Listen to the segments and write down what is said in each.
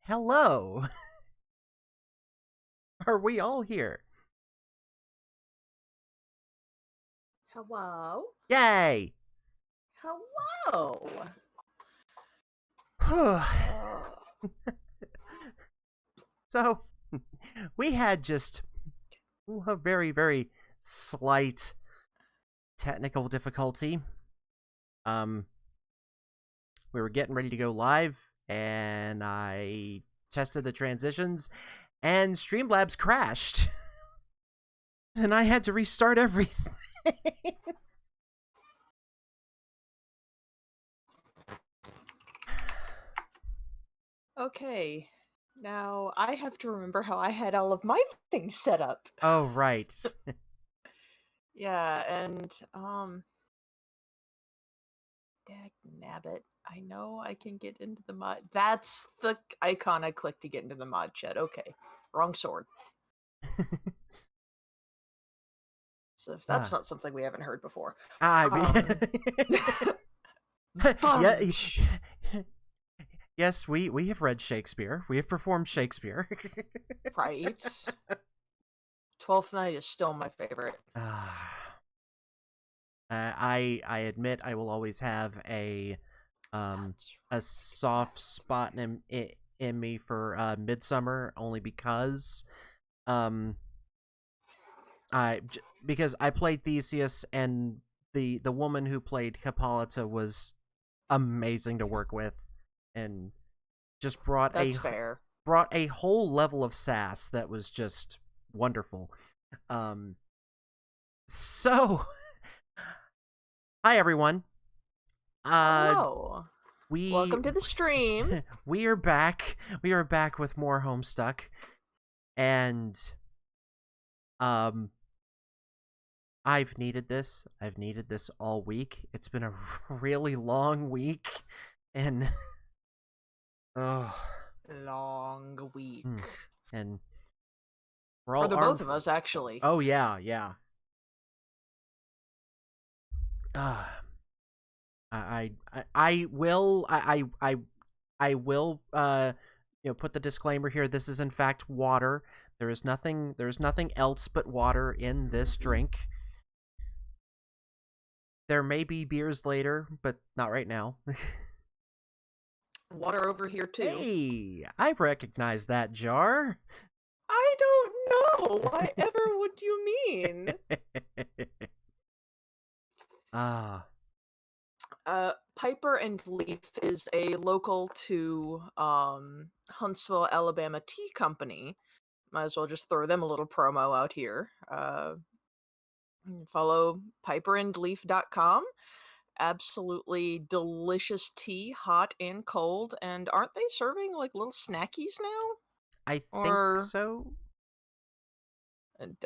Hello! Are we all here? Hello? Yay! Hello! So, we had just a very, very slight technical difficulty. We were getting ready to go live, and I tested the transitions, and Streamlabs crashed. And I had to restart everything. Okay, now I have to remember how I had all of my things set up. Oh, right. Yeah, and, dagnabbit. I know I can get into the mod. That's the icon I clicked to get into the mod chat. Okay, wrong sword. So if that's not something we haven't heard before. I yeah, Bunch. yes, we have read Shakespeare. We have performed Shakespeare. Right? Twelfth Night is still my favorite. I admit I will always have a soft spot in me for Midsummer, only because because I played Theseus, and the woman who played Hippolyta was amazing to work with, and just That's fair. brought a whole level of sass that was just wonderful. So hi everyone. Hello. Welcome to the stream. We are back. We are back with more Homestuck, and I've needed this. I've needed this all week. It's been a really long week, and long week. And we're all for the both of us, actually. Oh yeah. I will put the disclaimer here. This is in fact water. There's nothing else but water in this drink. There may be beers later, but not right now. Water over here too. Hey, I recognize that jar. I don't know. Whatever would you mean? Piper and Leaf is a local to Huntsville, Alabama tea company. Might as well just throw them a little promo out here. Follow piperandleaf.com. Absolutely delicious tea, hot and cold. And aren't they serving like little snackies now? I think so.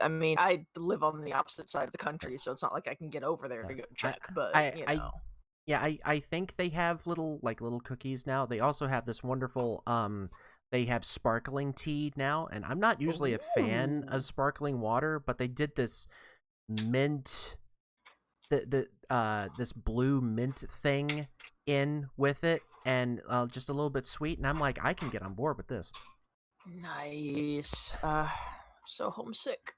I mean, I live on the opposite side of the country, so it's not like I can get over there to go check. I think they have little cookies now. They also have this wonderful they have sparkling tea now, and I'm not usually a fan of sparkling water, but they did this mint this blue mint thing in with it, and just a little bit sweet, and I'm like, I can get on board with this. Nice. So homesick.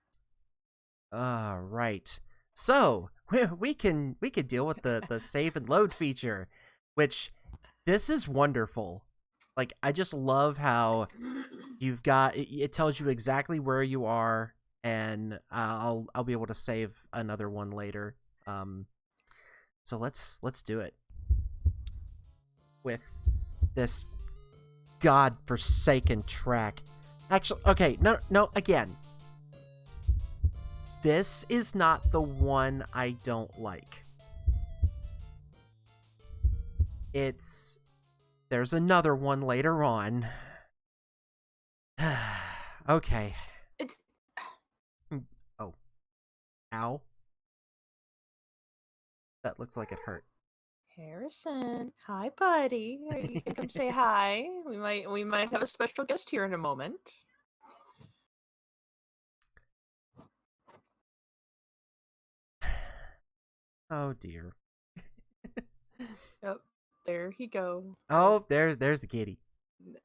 Right. So we can deal with the save and load feature, which this is wonderful. Like, I just love how you've got it tells you exactly where you are, and I'll be able to save another one later. So let's do it with this godforsaken track. Actually, okay, no, again. This is not the one I don't like. There's another one later on. Okay. Oh. Ow. That looks like it hurt. Harrison, hi buddy. You can come say hi. We might have a special guest here in a moment. Oh dear. Yep, there he go. Oh, there's the kitty.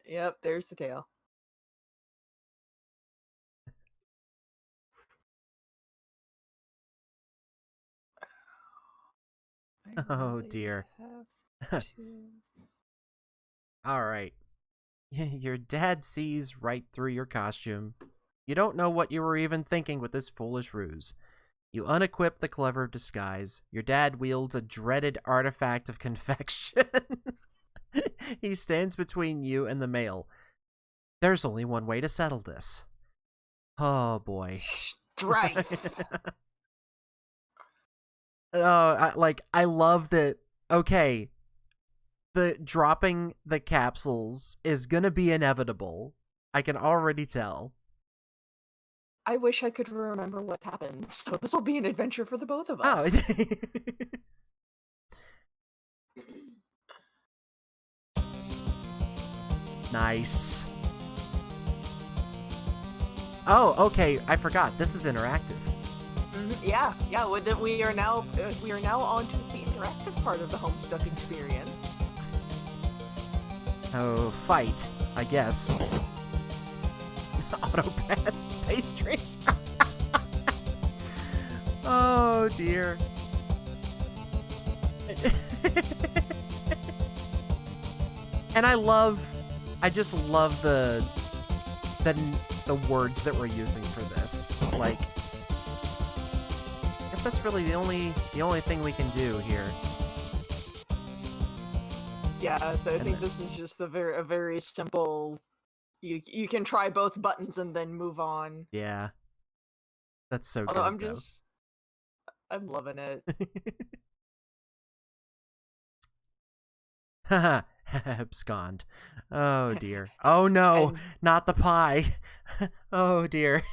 Yep, there's the tail. I Oh really dear. have to. All right. Your dad sees right through your costume. You don't know what you were even thinking with this foolish ruse. You unequip the clever disguise. Your dad wields a dreaded artifact of confection. He stands between you and the mail. There's only one way to settle this. Oh boy. Strife. I love that. Okay, the dropping the capsules is gonna be inevitable. I can already tell. I wish I could remember what happened, so this will be an adventure for the both of Oh. us. Nice. Oh, okay. I forgot. This is interactive. Yeah. We are now on to the interactive part of the Homestuck experience. Oh, fight, I guess. Auto pass pastry. Oh dear. And I just love the words that we're using for this. Like, I guess that's really the only thing we can do here. Yeah, I think this is just a very simple. You can try both buttons and then move on. Yeah, that's so Although good I'm loving it. though. Abscond. Oh dear. Oh no, not the pie. Oh dear.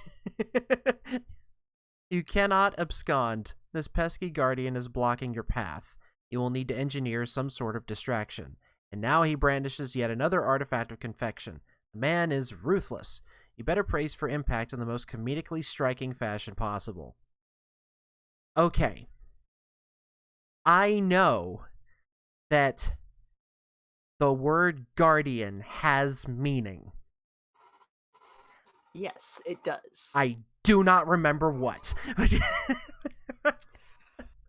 You cannot abscond. This pesky guardian is blocking your path. You will need to engineer some sort of distraction. And now he brandishes yet another artifact of confection. The man is ruthless. You better brace for impact in the most comedically striking fashion possible. Okay. I know that the word guardian has meaning. Yes, it does. I do not remember what.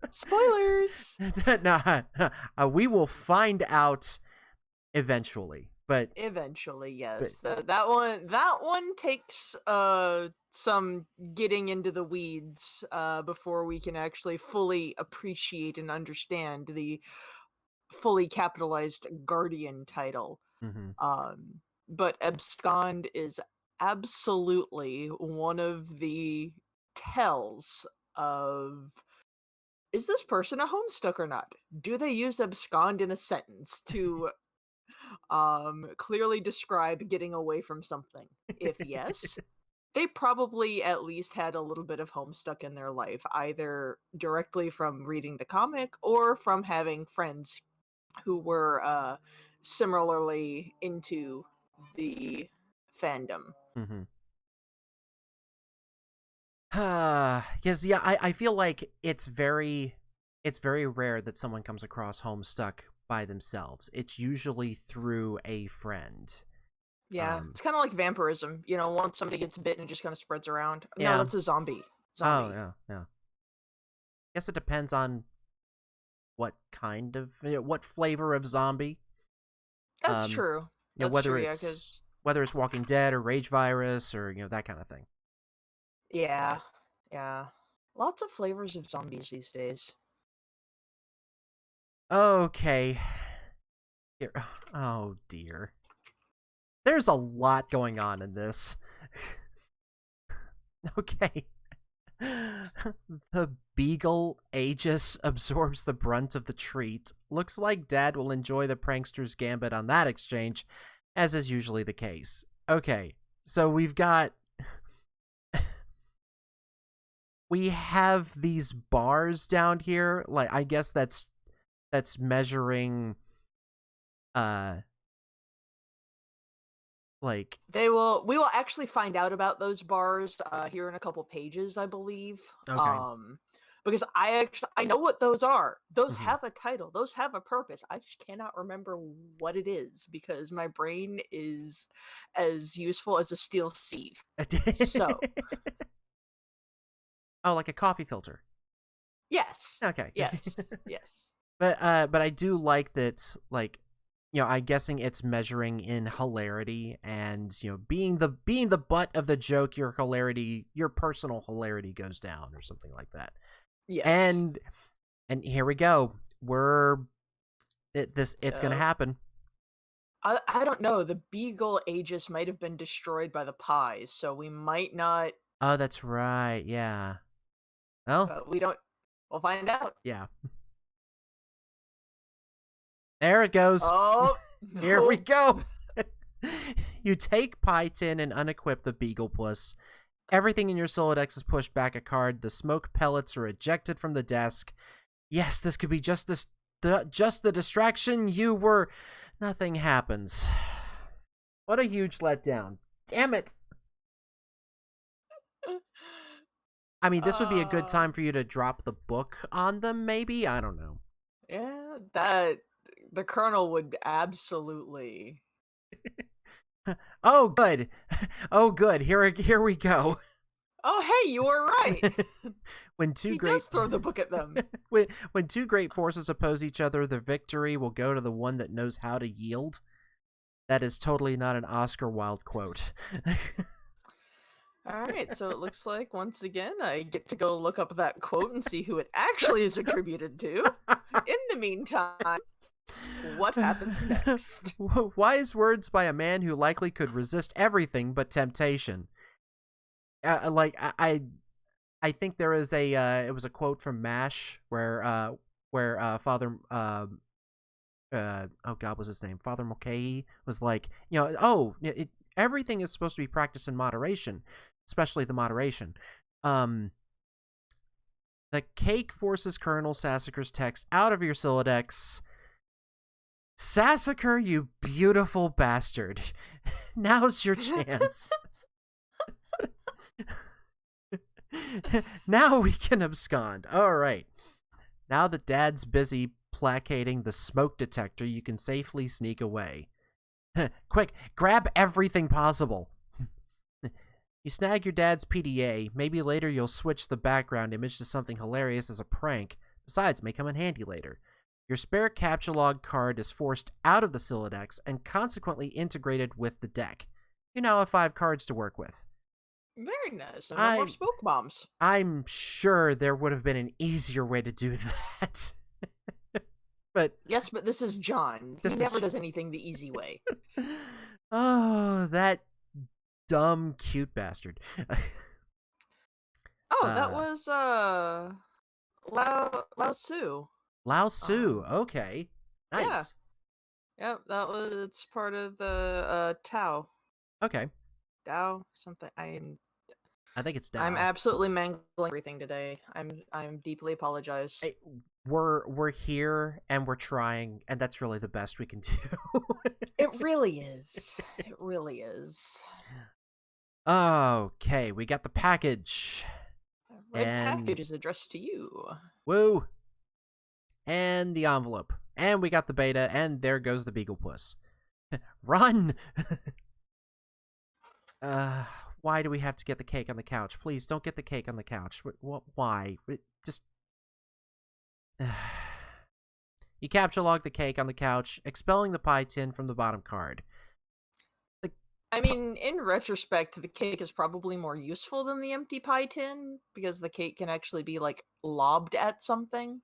Spoilers. Nah, we will find out eventually. But Eventually, yes. That one takes some getting into the weeds before we can actually fully appreciate and understand the fully capitalized Guardian title. mm-hmm. But abscond is absolutely one of the tells of, is this person a homestuck or not? Do they use abscond in a sentence to clearly describe getting away from something? If yes, they probably at least had a little bit of Homestuck in their life, either directly from reading the comic or from having friends who were similarly into the fandom. Mm-hmm. Because yeah, I feel like it's very rare that someone comes across Homestuck by themselves. It's usually through a friend. Yeah, it's kind of like vampirism. You know, once somebody gets bitten, it just kind of spreads around. Yeah. No, that's a zombie. Oh yeah. Guess it depends on what kind of what flavor of zombie. That's true. That's whether true. Yeah, it's Walking Dead or Rage Virus or that kind of thing. yeah, lots of flavors of zombies these days. Okay. Here. Oh dear. There's a lot going on in this. Okay. The beagle Aegis absorbs the brunt of the treat. Looks like Dad will enjoy the prankster's gambit on that exchange, as is usually the case. Okay, so we have these bars down here. Like, I guess that's measuring like we will actually find out about those bars here in a couple pages, I believe. Okay. because I know what those are. Those Mhm. have a title. Those have a purpose. I just cannot remember what it is because my brain is as useful as a steel sieve. So, Oh, like a coffee filter. yes. Okay. Yes. Yes. But I do like that, like, I'm guessing it's measuring in hilarity and, being the butt of the joke, your personal hilarity goes down or something like that. Yes. And here we go. It's gonna Yep. happen. I don't know. The Beagle Aegis might have been destroyed by the pies, so we might not. Oh, that's right. Yeah. Well, We don't. We'll find out. yeah. There it goes. Oh Here we no! go. You take Pie Tin and unequip the Beagle Puss. Everything in your Solodex is pushed back a card. The smoke pellets are ejected from the desk. Yes, this could be just the distraction you were. Nothing happens. What a huge letdown. Damn it. I mean, this would be a good uh, time for you to drop the book on them, maybe? I don't know. yeah, that the Colonel would absolutely. Oh, good. Oh, good. Here we go. Oh, hey, you were right. when two He great does throw the book at them. when two great forces oppose each other, the victory will go to the one that knows how to yield. That is totally not an Oscar Wilde quote. All right, so it looks like once again I get to go look up that quote and see who it actually is attributed to. In the meantime, what happens next? Wise words by a man who likely could resist everything but temptation. I think there is it was a quote from MASH where Father oh god, what's his name? Father Mulcahy was like, everything is supposed to be practiced in moderation, especially the moderation. The cake forces Colonel Sassacre's text out of your Solodex. Sassacre, you beautiful bastard. Now's your chance. Now we can abscond. All right. Now that Dad's busy placating the smoke detector, you can safely sneak away. Quick, grab everything possible. You snag your dad's PDA. Maybe later you'll switch the background image to something hilarious as a prank. Besides, may come in handy later. Your spare capture log card is forced out of the Solodex and consequently integrated with the deck. You now have 5 cards to work with. Very nice. And no more smoke bombs. I'm sure there would have been an easier way to do that. But yes, but this is John. He never does anything the easy way. Oh, that dumb cute bastard. That was Lao Tzu. Lao Tzu. Okay, nice. Yeah. Yep, it's part of the Tao. Okay. Tao something. I think it's Tao. I'm absolutely mangling everything today. I'm deeply apologize. We're here and we're trying, and that's really the best we can do. It really is. It really is. Okay, we got the package. Red package is addressed to you. Woo. And the envelope. And we got the beta, and there goes the Beagle Puss. Run! Why do we have to get the cake on the couch? Please don't get the cake on the couch. Why? Just... You capture log the cake on the couch, expelling the pie tin from the bottom card. I mean, in retrospect, the cake is probably more useful than the empty pie tin, because the cake can actually be, like, lobbed at something.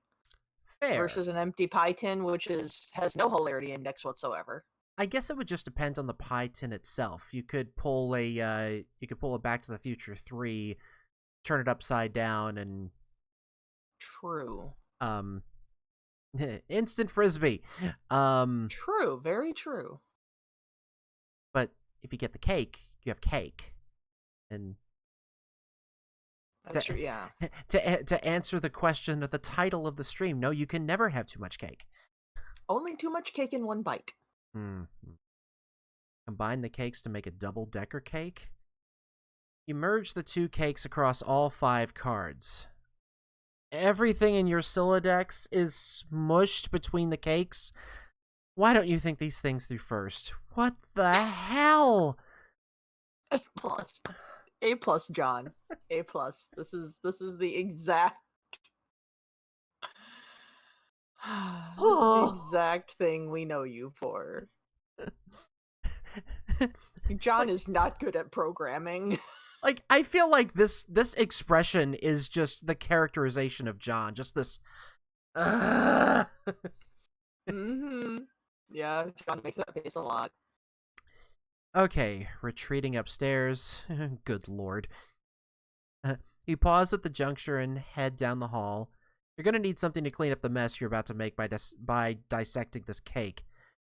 Fair. Versus an empty pie tin, which has no hilarity index whatsoever. I guess it would just depend on the pie tin itself. You could pull a Back to the Future 3, turn it upside down, and... True. Instant frisbee. True, very true. But if you get the cake, you have cake. And that's true, yeah. To answer the question of the title of the stream, no, you can never have too much cake. Only too much cake in one bite. Combine the cakes to make a double-decker cake. You merge the 2 cakes across all 5 cards. everything in your Sylladex is smushed between the cakes. Why don't you think these things through first? What the hell? A plus. A plus, John. A plus. This is the exact this is the exact thing we know you for. John like, is not good at programming. like I feel like this expression is just the characterization of John. Just this. Mm-hmm. Yeah, John makes that face a lot. Okay, retreating upstairs. Good lord. You pause at the juncture and head down the hall. You're gonna need something to clean up the mess you're about to make by dissecting this cake.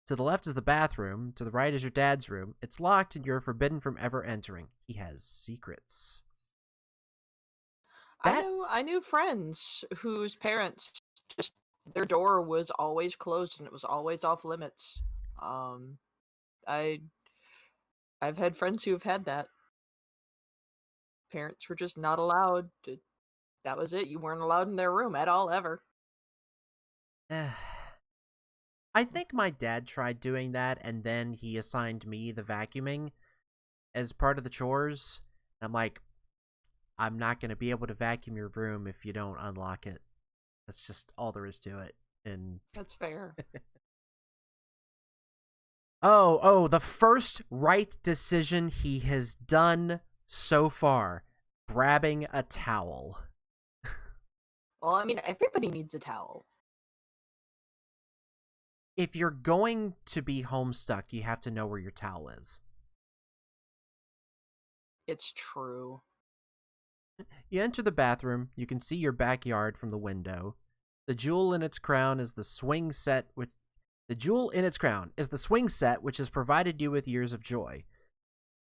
To the left is the bathroom. To the right is your dad's room. It's locked and you're forbidden from ever entering. He has secrets. That I knew friends whose parents just their door was always closed and it was always off limits. Um, I I've had friends who have had that. Parents were just not allowed to. That was it. You weren't allowed in their room at all ever. I think my dad tried doing that, and then he assigned me the vacuuming as part of the chores. And I'm like, I'm not going to be able to vacuum your room if you don't unlock it. That's just all there is to it. And That's fair. oh, the first right decision he has done so far, grabbing a towel. Well, I mean, everybody needs a towel. If you're going to be Homestuck, you have to know where your towel is. It's true. You enter the bathroom. You can see your backyard from the window. The jewel in its crown is the swing set, which has provided you with years of joy.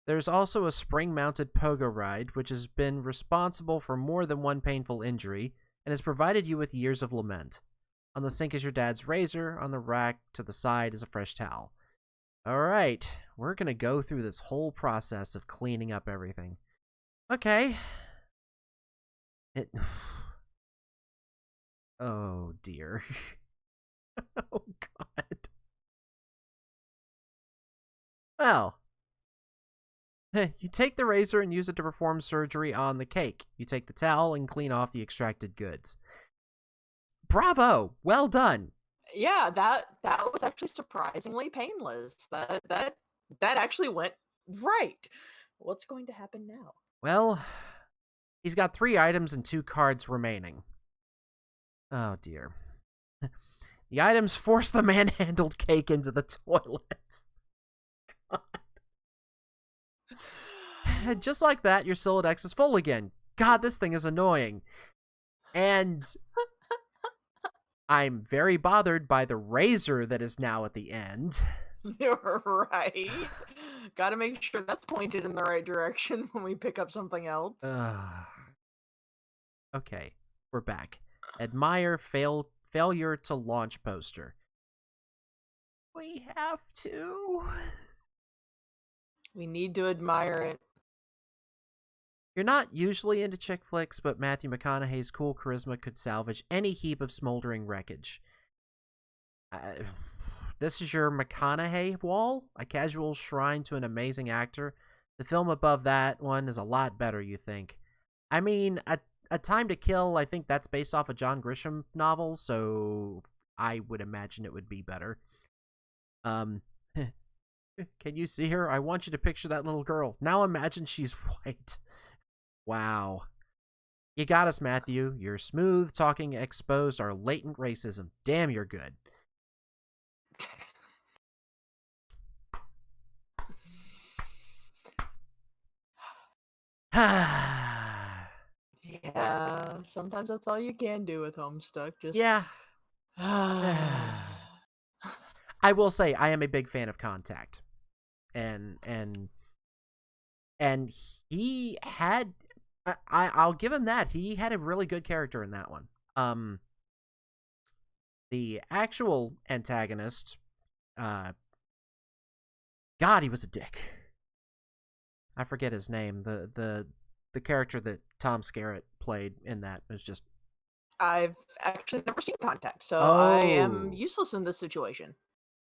There's also a spring-mounted pogo ride, which has been responsible for more than one painful injury and has provided you with years of lament. On the sink is your dad's razor. On the rack to the side is a fresh towel. All right, we're going to go through this whole process of cleaning up everything. Okay. Oh, dear. Oh, God. Well, you take the razor and use it to perform surgery on the cake. You take the towel and clean off the extracted goods. Bravo! Well done! Yeah, that was actually surprisingly painless. That actually went right. What's going to happen now? Well, he's got 3 items and 2 cards remaining. Oh, dear. The items force the manhandled cake into the toilet. And just like that, your Sylladex is full again. God, this thing is annoying. And I'm very bothered by the razor that is now at the end. You're right. Gotta make sure that's pointed in the right direction when we pick up something else. Okay, we're back. Admire failure to launch poster. We have to. We need to admire it. You're not usually into chick flicks, but Matthew McConaughey's cool charisma could salvage any heap of smoldering wreckage. This is your McConaughey wall? A casual shrine to an amazing actor? The film above that one is a lot better, you think. I mean, A Time to Kill, I think that's based off a John Grisham novel, so I would imagine it would be better. Can you see her? I want you to picture that little girl. Now imagine she's white. Wow. You got us, Matthew. Your smooth talking exposed our latent racism. Damn, you're good. Yeah, sometimes that's all you can do with Homestuck. Just Yeah. I will say I am a big fan of Contact. And he had I'll give him that. He had a really good character in that one. The actual antagonist, God, he was a dick. I forget his name. The character that Tom Skerritt played in that was just I've actually never seen Contact, so I am Oh. useless in this situation.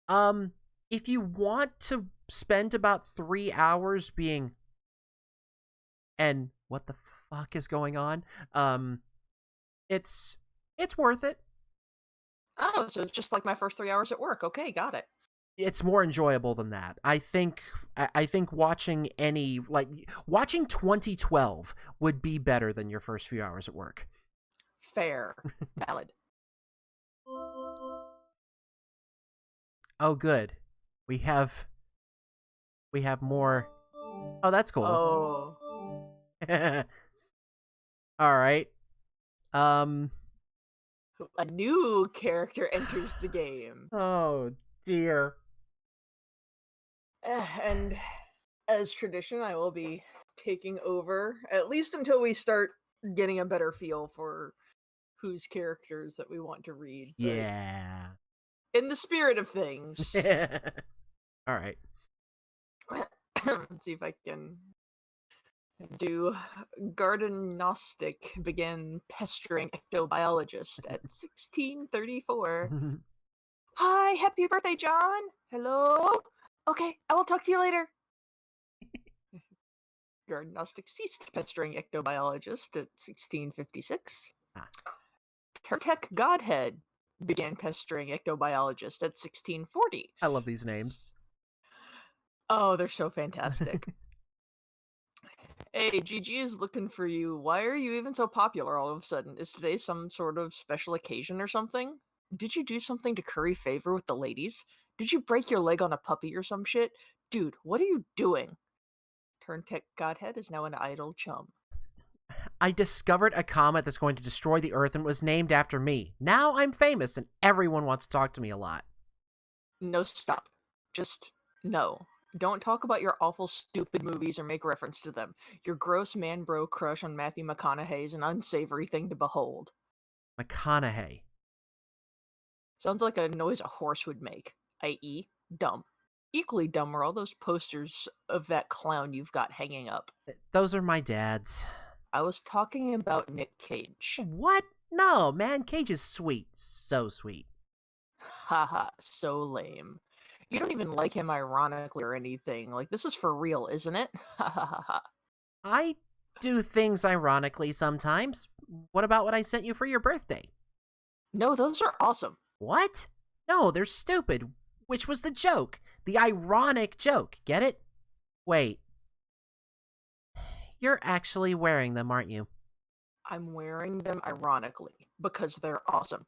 Um, if you want to spend about 3 hours being, and what the fuck is going on? Um, it's it's worth it. Oh, so it's just like my first 3 hours at work. Okay, got it. It's more enjoyable than that. I think watching any like watching 2012 would be better than your first few hours at work. Fair. Valid. Oh, good. We have we have more. Oh, that's cool. Oh. All right. Um. A new character enters the game. Oh dear. And as tradition, I will be taking over, at least until we start getting a better feel for whose characters that we want to read. But Yeah. in the spirit of things, All right. let's see if I can do Garden Gnostic began pestering ectobiologist at 1634. Hi, happy birthday, John. Hello. Okay, I will talk to you later. Garden Gnostic ceased pestering ectobiologist at 1656. Ah, Tertech Godhead began pestering ectobiologist at 1640. I love these names. Oh, they're so fantastic. Hey, GG is looking for you. Why are you even so popular all of a sudden? Is today some sort of special occasion or something? Did you do something to curry favor with the ladies? Did you break your leg on a puppy or some shit? Dude, what are you doing? Turntech Godhead is now an idle chum. I discovered a comet that's going to destroy the Earth and was named after me. Now I'm famous and everyone wants to talk to me a lot. No, stop. Just no. Don't talk about your awful, stupid movies or make reference to them. Your gross man bro crush on Matthew McConaughey is an unsavory thing to behold. McConaughey. Sounds like a noise a horse would make, i.e., dumb. Equally dumb are all those posters of that clown you've got hanging up. Those are my dad's. I was talking about Nick Cage. What? No, man, Cage is sweet. So sweet. Haha, so lame. You don't even like him ironically or anything. Like, this is for real, isn't it? Ha ha ha ha. I do things ironically sometimes. What about what I sent you for your birthday? No, those are awesome. What? No, they're stupid. Which was the joke? The ironic joke. Get it? Wait. You're actually wearing them, aren't you? I'm wearing them ironically because they're awesome.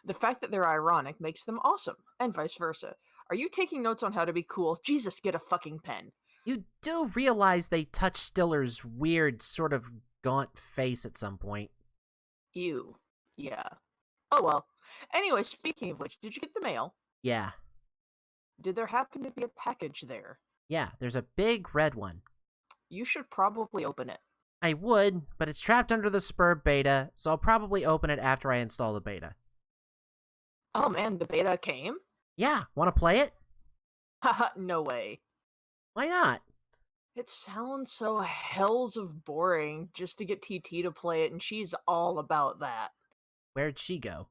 The fact that they're ironic makes them awesome, and vice versa. Are you taking notes on how to be cool? Jesus, get a fucking pen. You do realize they touch Stiller's weird, sort of gaunt face at some point. Ew. Yeah. Oh well. Anyway, speaking of which, did you get the mail? Yeah. Did there happen to be a package there? Yeah, there's a big red one. You should probably open it. I would, but it's trapped under the Spur beta, so I'll probably open it after I install the beta. Oh man, the beta came? Yeah, want to play it? Haha, no way. Why not? It sounds so hells of boring just to get TT to play it, and she's all about that. Where'd she go?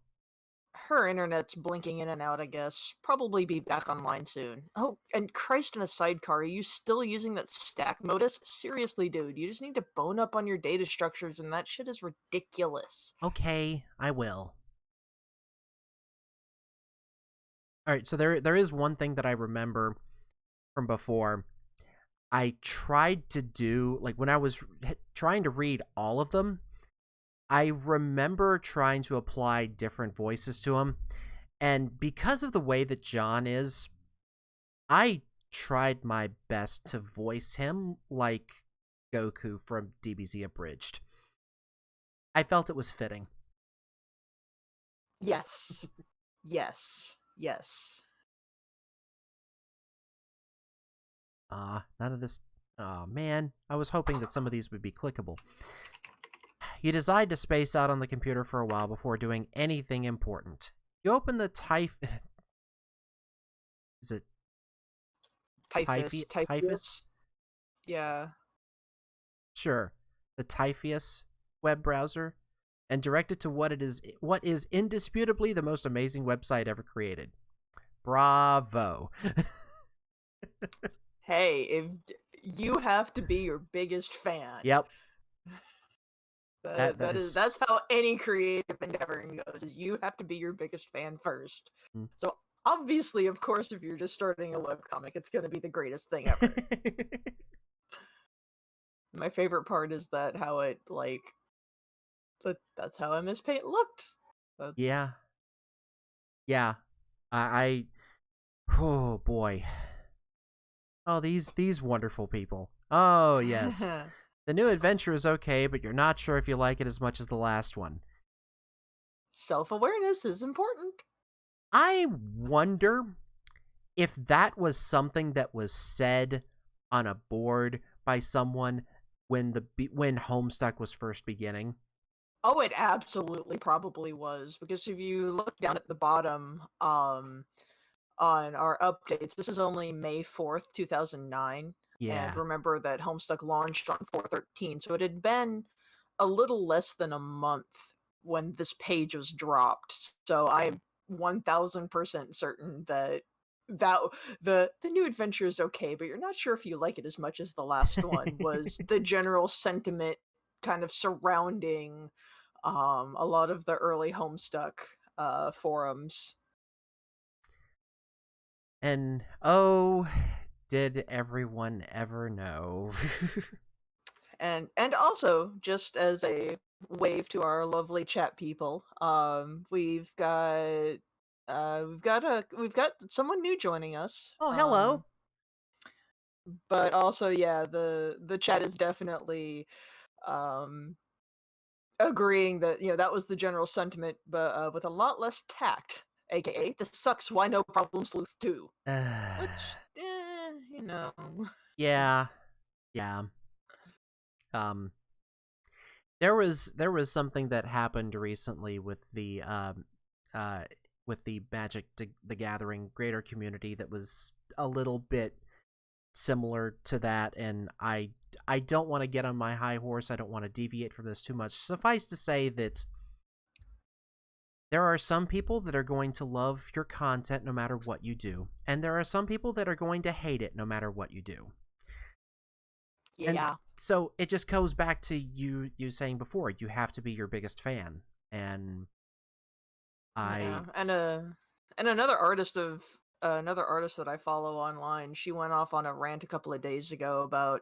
Her internet's blinking in and out, I guess. Probably be back online soon. Oh, and Christ in a sidecar, are you still using that stack modus? Seriously, dude, you just need to bone up on your data structures, and that shit is ridiculous. Okay, I will. Alright, so there is one thing that I remember from before. I tried to do, like, when I was trying to read all of them, I remember trying to apply different voices to them. And because of the way that John is, I tried my best to voice him like Goku from DBZ Abridged. I felt it was fitting. Yes. Yes. Yes. None of this. Oh man, I was hoping that some of these would be clickable. You decide to space out on the computer for a while before doing anything important. You open the Is it Typhus? Yeah. Sure. The Typhus web browser. and direct it to what is indisputably the most amazing website ever created. Bravo. Hey, if you have to be your biggest fan. Yep. That That's is how any creative endeavor goes. Is you have to be your biggest fan first. Mm. So obviously, of course, if you're just starting a webcomic, it's going to be the greatest thing ever. My favorite part is that how it like that's how MS Paint looked. That's Yeah. Yeah. I oh boy. Oh, these wonderful people. Oh, yes. The new adventure is okay, but you're not sure if you like it as much as the last one. Self-awareness is important. I wonder if that was something that was said on a board by someone when Homestuck was first beginning. Oh, it absolutely probably was, because if you look down at the bottom, on our updates, this is only May 4th, 2009, and Yeah. remember that Homestuck launched on 4/13, so it had been a little less than a month when this page was dropped. So I'm 1000% certain that that the new adventure is okay, but you're not sure if you like it as much as the last one was the general sentiment kind of surrounding a lot of the early Homestuck forums. And oh, did everyone ever know? And also, just as a wave to our lovely chat people, we've got someone new joining us. Oh, hello. But also, yeah, the chat is definitely um agreeing that, that was the general sentiment, but with a lot less tact, aka this sucks, why no problem sleuth 2, which, you know. Yeah. Yeah. Um there was something that happened recently uh with the the Gathering greater community that was a little bit similar to that, and I don't want to get on my high horse. I don't want to deviate from this too much. Suffice to say that there are some people that are going to love your content no matter what you do, and there are some people that are going to hate it no matter what you do. And Yeah. so it just goes back to you saying before, you have to be your biggest fan. And Yeah, I and another artist that I follow online, she went off on a rant a couple of days ago about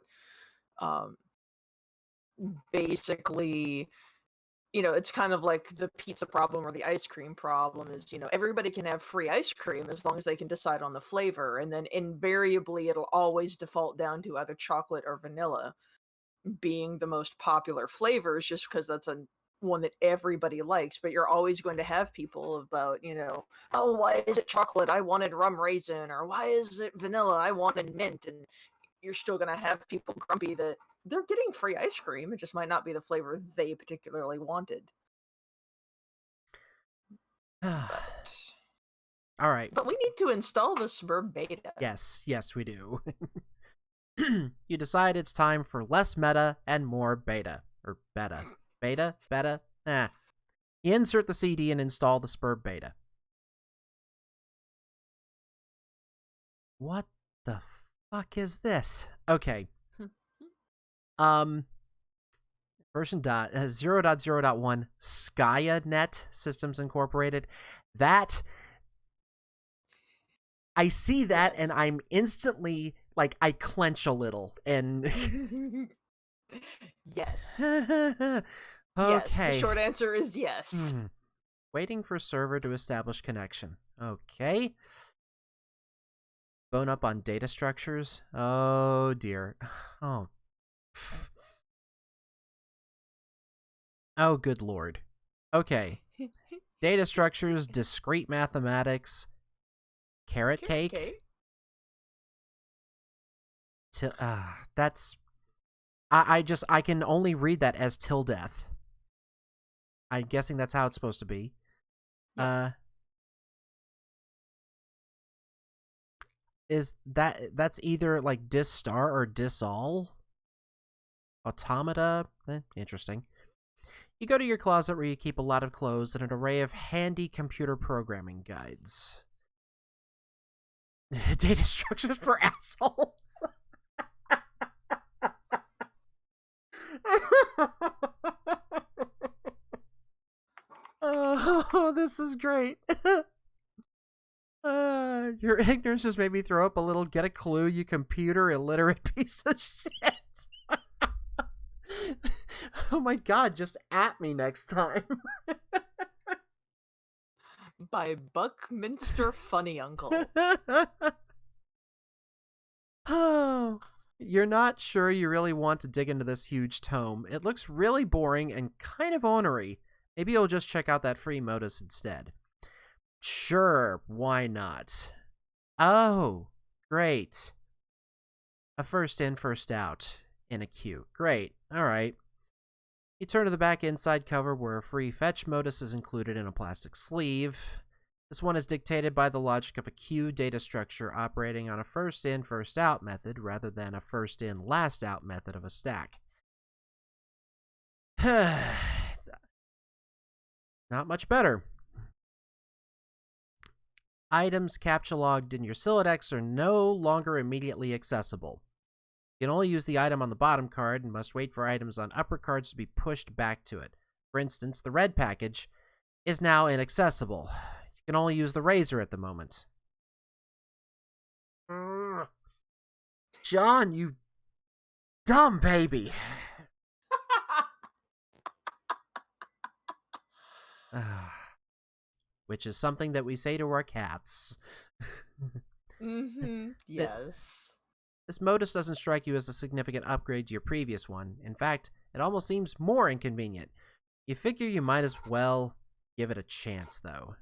um basically, it's kind of like the pizza problem or the ice cream problem is, everybody can have free ice cream as long as they can decide on the flavor, and then invariably it'll always default down to either chocolate or vanilla being the most popular flavors, just because that's a one that everybody likes. But you're always going to have people about, oh, why is it chocolate, I wanted rum raisin, or why is it vanilla, I wanted mint. And you're still going to have people grumpy that they're getting free ice cream, it just might not be the flavor they particularly wanted. but all right. but we need to install the Smurb beta. Yes, we do. You decide it's time for less meta and more beta. Or beta. Beta? You insert the CD and install the Spur beta. What the fuck is this? Okay. Version 0.0.1 SkayaNet Systems Incorporated. That I see that and I'm instantly like I clench a little and Yes. okay. Yes, the short answer is yes. Waiting for server to establish connection. Okay. Bone up on data structures. Oh dear. Oh. Oh, good lord. Okay. Data structures, discrete mathematics, carrot cake. That's I can only read that as till death. I'm guessing that's how it's supposed to be. Yes. Is that's either like dis star or dis all? Automata? Interesting. You go to your closet where you keep a lot of clothes and an array of handy computer programming guides. Data structures for assholes. Oh, this is great. Your ignorance just made me throw up a little get a clue, you computer illiterate piece of shit. Oh my god, just at me next time. By Buckminster Funny Uncle. Oh, you're not sure you really want to dig into this huge tome. It looks really boring and kind of ornery. Maybe you'll just check out that free modus instead. Sure, why not? Oh, great. A first in, first out in a queue. Great, alright. You turn to the back inside cover where a free fetch modus is included in a plastic sleeve. This one is dictated by the logic of a queue data structure operating on a first in, first out method rather than a first in, last out method of a stack. Not much better. Items captcha logged in your Sylladex are no longer immediately accessible. You can only use the item on the bottom card and must wait for items on upper cards to be pushed back to it. For instance, the red package is now inaccessible. You can only use the razor at the moment. John, you dumb baby. Which is something that we say to our cats. Yes. This modus doesn't strike you as a significant upgrade to your previous one. In fact, it almost seems more inconvenient. You figure you might as well give it a chance, though.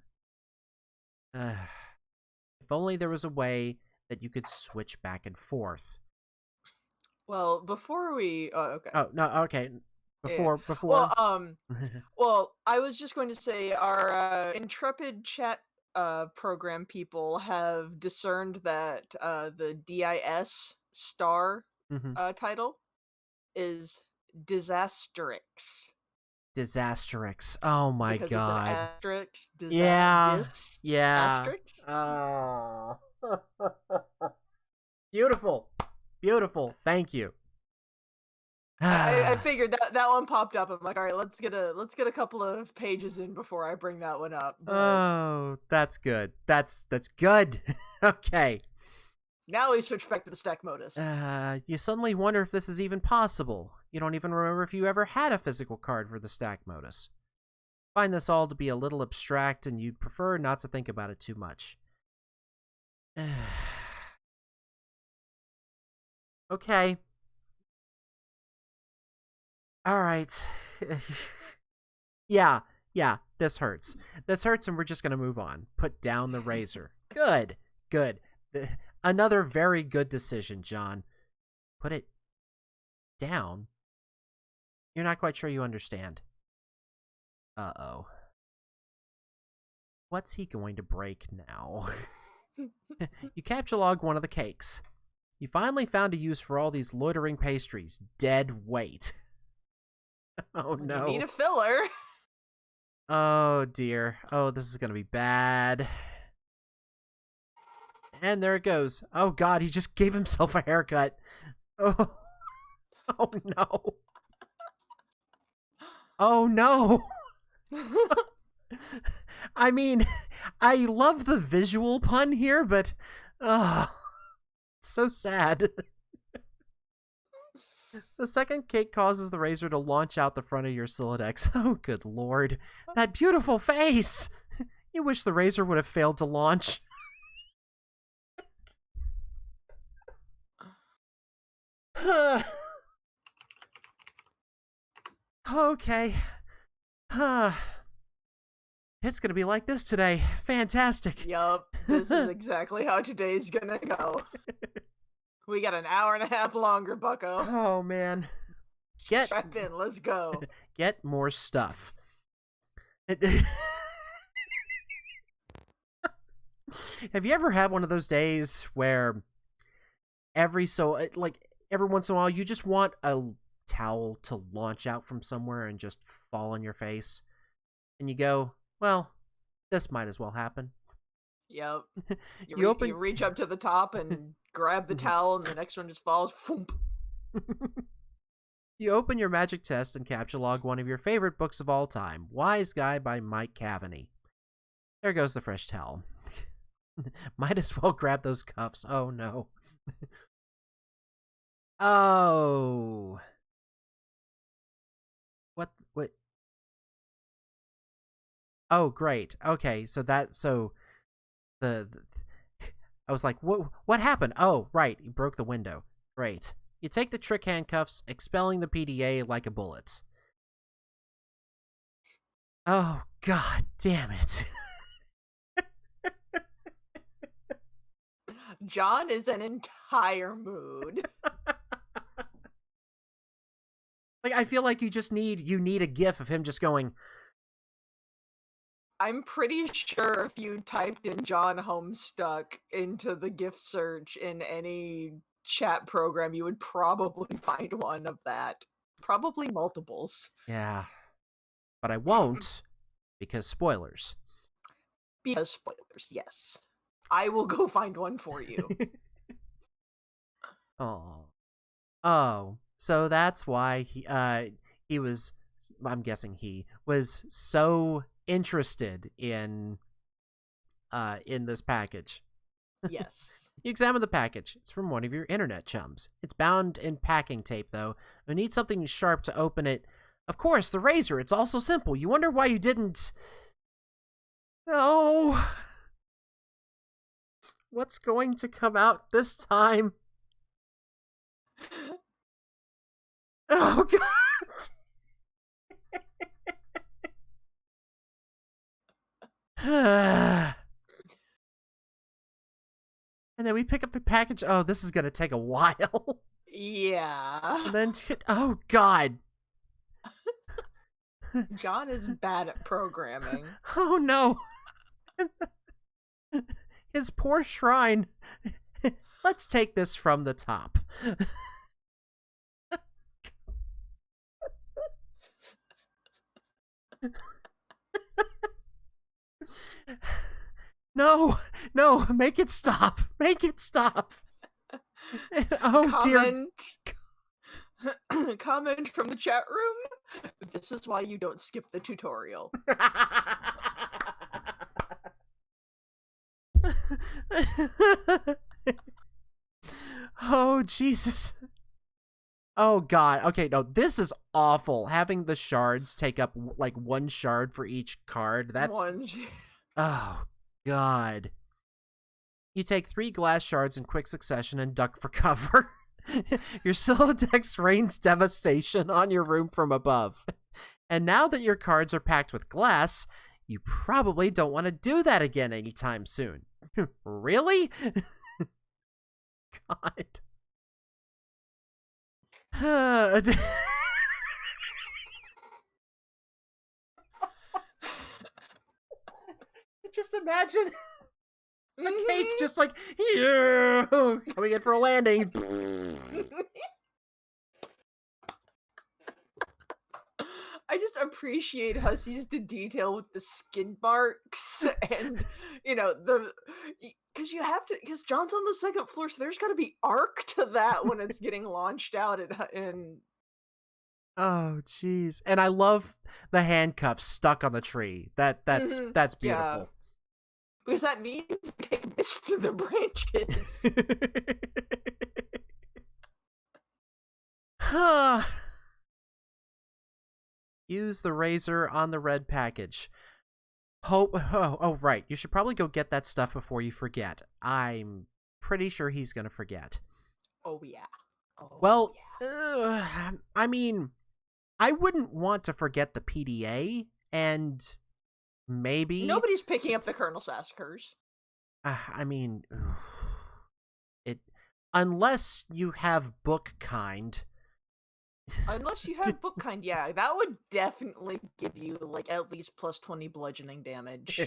If only there was a way that you could switch back and forth. Well, before we... okay. Oh, no, okay. Before... Well, I was just going to say our intrepid chat program people have discerned that the DIS star title is Disasterix. Disasterix. Oh my because god. It's an asterisk. Yeah. Asterisk. Oh. Beautiful. Beautiful. Thank you. I figured that one popped up. I'm like, all right, let's get a couple of pages in before I bring that one up. But oh, that's good. That's good. Okay. now we switch back to the stack modus. You suddenly wonder if this is even possible. You don't even remember if you ever had a physical card for the stack modus. Find this all to be a little abstract, and you'd prefer not to think about it too much. Okay. Alright. Yeah, this hurts. This hurts, and we're just gonna move on. Put down the razor. Good. Another very good decision, John. Put it down? You're not quite sure you understand. Uh-oh. What's he going to break now? You capture log one of the cakes. You finally found a use for all these loitering pastries. Dead weight. Oh no. You need a filler. Oh dear. Oh, this is gonna be bad. And there it goes. Oh god, he just gave himself a haircut. Oh, oh no. Oh no. I mean, I love the visual pun here, but it's so sad. The second cake causes the razor to launch out the front of your Sylladex. Oh, good lord. That beautiful face! You wish the razor would have failed to launch. Okay. It's gonna be like this today. Fantastic. Yup, this is exactly how today's gonna go. We got an hour and a half longer, bucko. Oh, man. Strap in, let's go. Get more stuff. Have you ever had one of those days where every once in a while you just want a towel to launch out from somewhere and just fall on your face. And you go, well, this might as well happen. Yep. You You reach up to the top and grab the towel, and the next one just falls. Foomp. You open your magic test and capture log one of your favorite books of all time, Wise Guy by Mike Cavaney. There goes the fresh towel. Might as well grab those cuffs. Oh no. Oh. What? Oh, great. Okay, so the I was like, what happened? Oh, right, you broke the window. Great. You take the trick handcuffs, expelling the PDA like a bullet. Oh, god damn it. John is an entire mood. Like, I feel like you need a gif of him just going. I'm pretty sure if you typed in John Homestuck into the GIF search in any chat program, you would probably find one of that. Probably multiples. Yeah. But I won't, because spoilers. Because spoilers, yes. I will go find one for you. Oh. Oh. So that's why he was, I'm guessing he was so interested in this package. Yes. You examine the package. It's from one of your internet chums. It's bound in packing tape, though. You need something sharp to open it. Of course, the razor. It's all so simple. You wonder why you didn't. No. What's going to come out this time? Oh, God. And then we pick up the package. Oh, this is going to take a while. Yeah. And then, oh, God. John is bad at programming. Oh, no. His poor shrine. Let's take this from the top. No, make it stop. Make it stop. Oh, dear. Comment from the chat room. This is why you don't skip the tutorial. Oh, Jesus. Oh, God. Okay, no, this is awful. Having the shards take up, like, one shard for each card. That's... Oh, God. You take 3 glass shards in quick succession and duck for cover. Your Silodex rains devastation on your room from above. And now that your cards are packed with glass, you probably don't want to do that again anytime soon. Really? God. Just imagine a cake just like, here, coming in for a landing. I just appreciate Hussey's the detail with the skid marks and, you know, because you have to, because John's on the 2nd floor, so there's got to be arc to that when it's getting launched out and oh, jeez. And I love the handcuffs stuck on the tree. That's beautiful. Yeah. Because that means they missed the branches. Use the razor on the red package. Oh, right. You should probably go get that stuff before you forget. I'm pretty sure he's going to forget. Oh, yeah. Oh, well, yeah. I mean, I wouldn't want to forget the PDA, and maybe... Nobody's picking up the Colonel Sassacres. I mean, unless you have book kind... Unless you have book kind, yeah, that would definitely give you like at least plus 20 bludgeoning damage.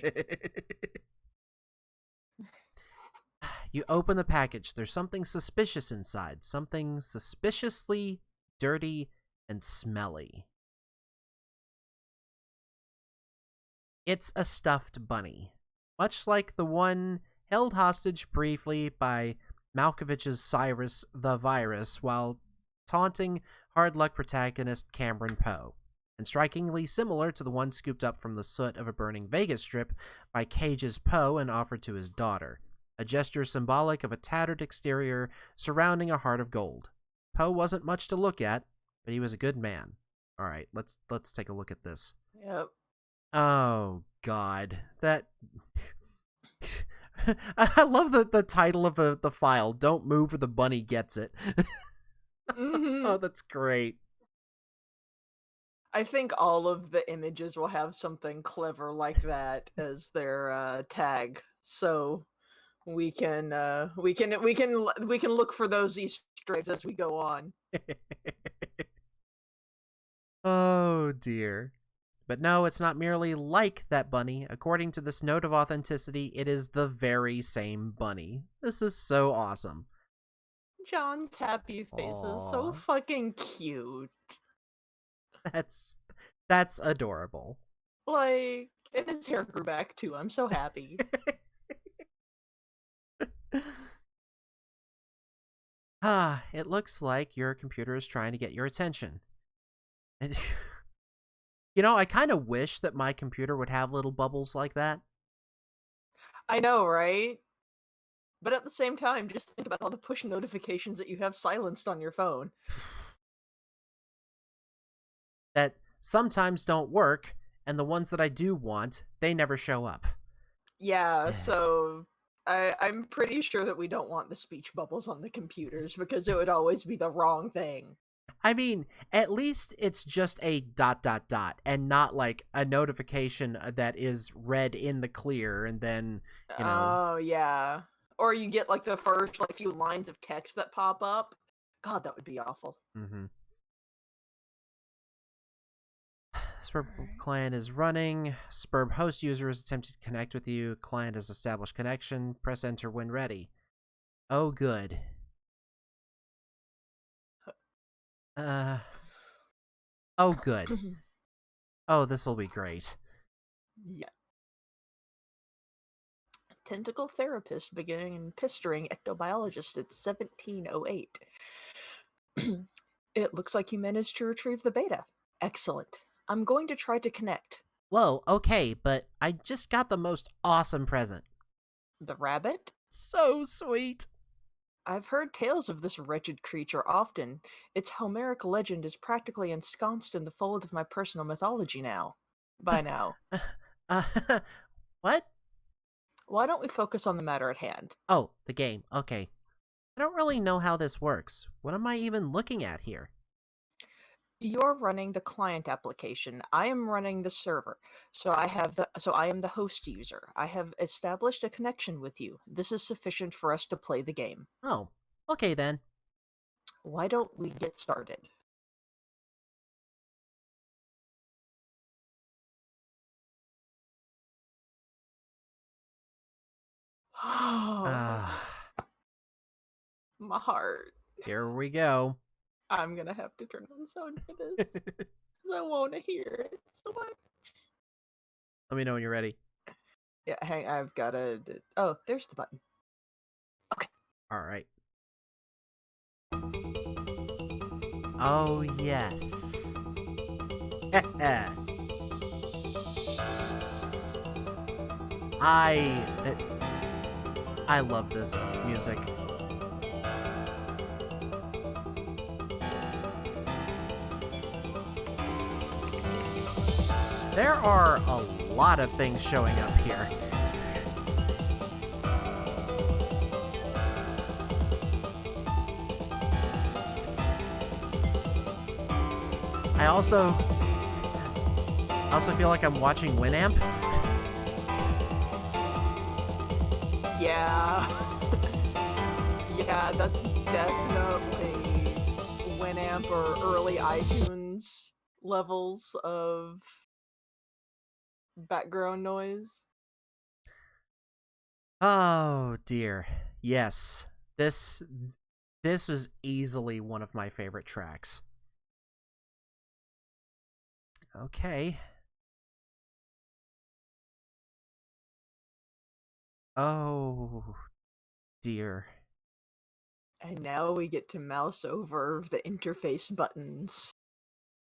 You open the package. There's something suspicious inside. Something suspiciously dirty and smelly. It's a stuffed bunny, much like the one held hostage briefly by Malkovich's Cyrus the Virus while taunting hard luck protagonist Cameron Poe, and strikingly similar to the one scooped up from the soot of a burning Vegas strip by Cage's Poe and offered to his daughter, a gesture symbolic of a tattered exterior surrounding a heart of gold. Poe wasn't much to look at, but he was a good man. All right, let's take a look at this. Yep. Oh God, that I love the title of the file. Don't move or the bunny gets it. Oh, that's great. I think all of the images will have something clever like that as their tag, so we can look for those Easter eggs as we go on. Oh dear. But no, it's not merely like that bunny. According to this note of authenticity, it is the very same bunny. This is so awesome. John's happy face is so Aww. fucking cute. That's adorable. Like, and his hair grew back too. I'm so happy. It looks like your computer is trying to get your attention. And you know, I kind of wish that my computer would have little bubbles like that. I know, right? But at the same time, just think about all the push notifications that you have silenced on your phone. That sometimes don't work, and the ones that I do want, they never show up. Yeah, so I'm pretty sure that we don't want the speech bubbles on the computers because it would always be the wrong thing. I mean, at least it's just a ... and not like a notification that is read in the clear and then, you know. Oh, yeah. Or you get like the first like few lines of text that pop up. God, that would be awful. Mm-hmm. Spurb client is running. Spurb host user is attempting to connect with you. Client has established connection. Press enter when ready. Oh, good. Oh, good. Oh, this'll be great. Yeah. Tentacle therapist began pestering ectobiologist at 1708. It looks like you managed to retrieve the beta. Excellent. I'm going to try to connect. Whoa, okay, but I just got the most awesome present. The rabbit? So sweet. I've heard tales of this wretched creature often. Its Homeric legend is practically ensconced in the fold of my personal mythology now. By now. Uh, what? Why don't we focus on the matter at hand? Oh, the game. Okay. I don't really know how this works. What am I even looking at here? You're running the client application. I am running the server. So I am the host user. I have established a connection with you. This is sufficient for us to play the game. Oh, okay then. Why don't we get started? Oh, my heart. Here we go. I'm gonna have to turn on sound for this because I want to hear it so much. Let me know when you're ready. Yeah, hang. I've got to. Oh, there's the button. Okay. All right. Oh, yes. I love this music. There are a lot of things showing up here. I also feel like I'm watching Winamp. Yeah. Yeah, that's definitely Winamp or early iTunes levels of background noise. Oh dear. Yes. This is easily one of my favorite tracks. Okay. Oh, dear. And now we get to mouse over the interface buttons.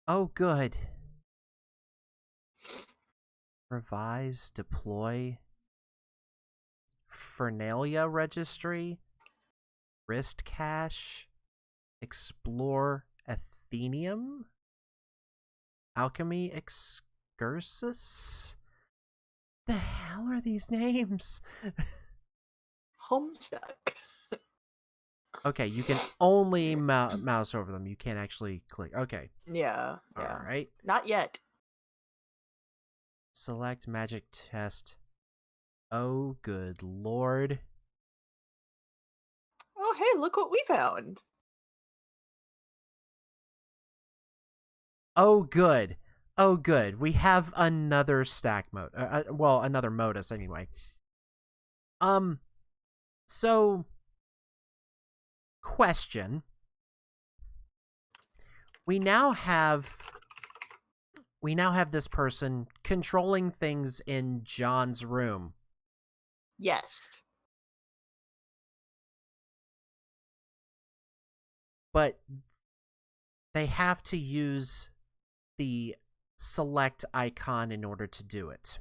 Oh, good. Revise, deploy. Fernalia registry. Wrist cache. Explore Athenium. Alchemy excursus. The hell are these names? Homestuck. Okay, you can only mouse over them. You can't actually click. Okay. Yeah, yeah. All right. Not yet. Select magic test. Oh, good lord. Oh, hey, look what we found. Oh, good. Oh, good. We have another stack mode. Well, another modus anyway. So, question. We now have this person controlling things in John's room. Yes. But they have to use the select icon in order to do it.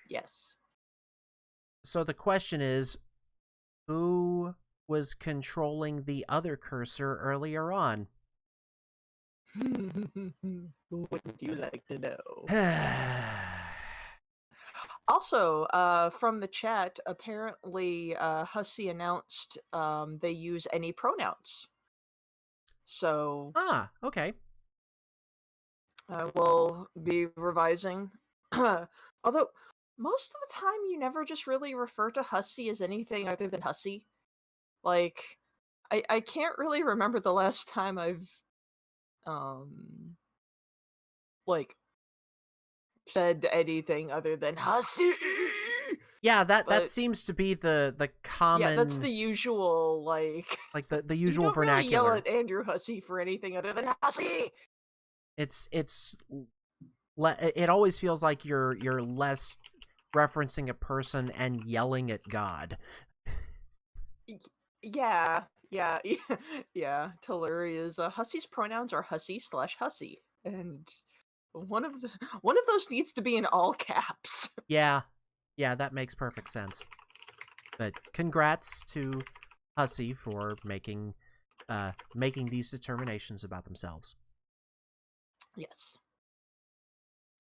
Yes. So the question is, who was controlling the other cursor earlier on? Wouldn't you like to know? Also, from the chat, apparently Hussey announced they use any pronouns. So Okay. we'll be revising. Although, most of the time you never just really refer to Hussey as anything other than Hussey. Like, I can't really remember the last time I've, like, said anything other than Hussey! Yeah, that But seems to be the yeah, that's common, the usual, like, like the you usual don't really yell vernacular. at Andrew Hussey for anything other than Hussey! It always feels like you're less referencing a person and yelling at God. Yeah, yeah, yeah. Telluria's Hussey's pronouns are Hussey/Hussey, and one of the one of those needs to be in all caps. Yeah, that makes perfect sense. But congrats to Hussey for making these determinations about themselves. Yes.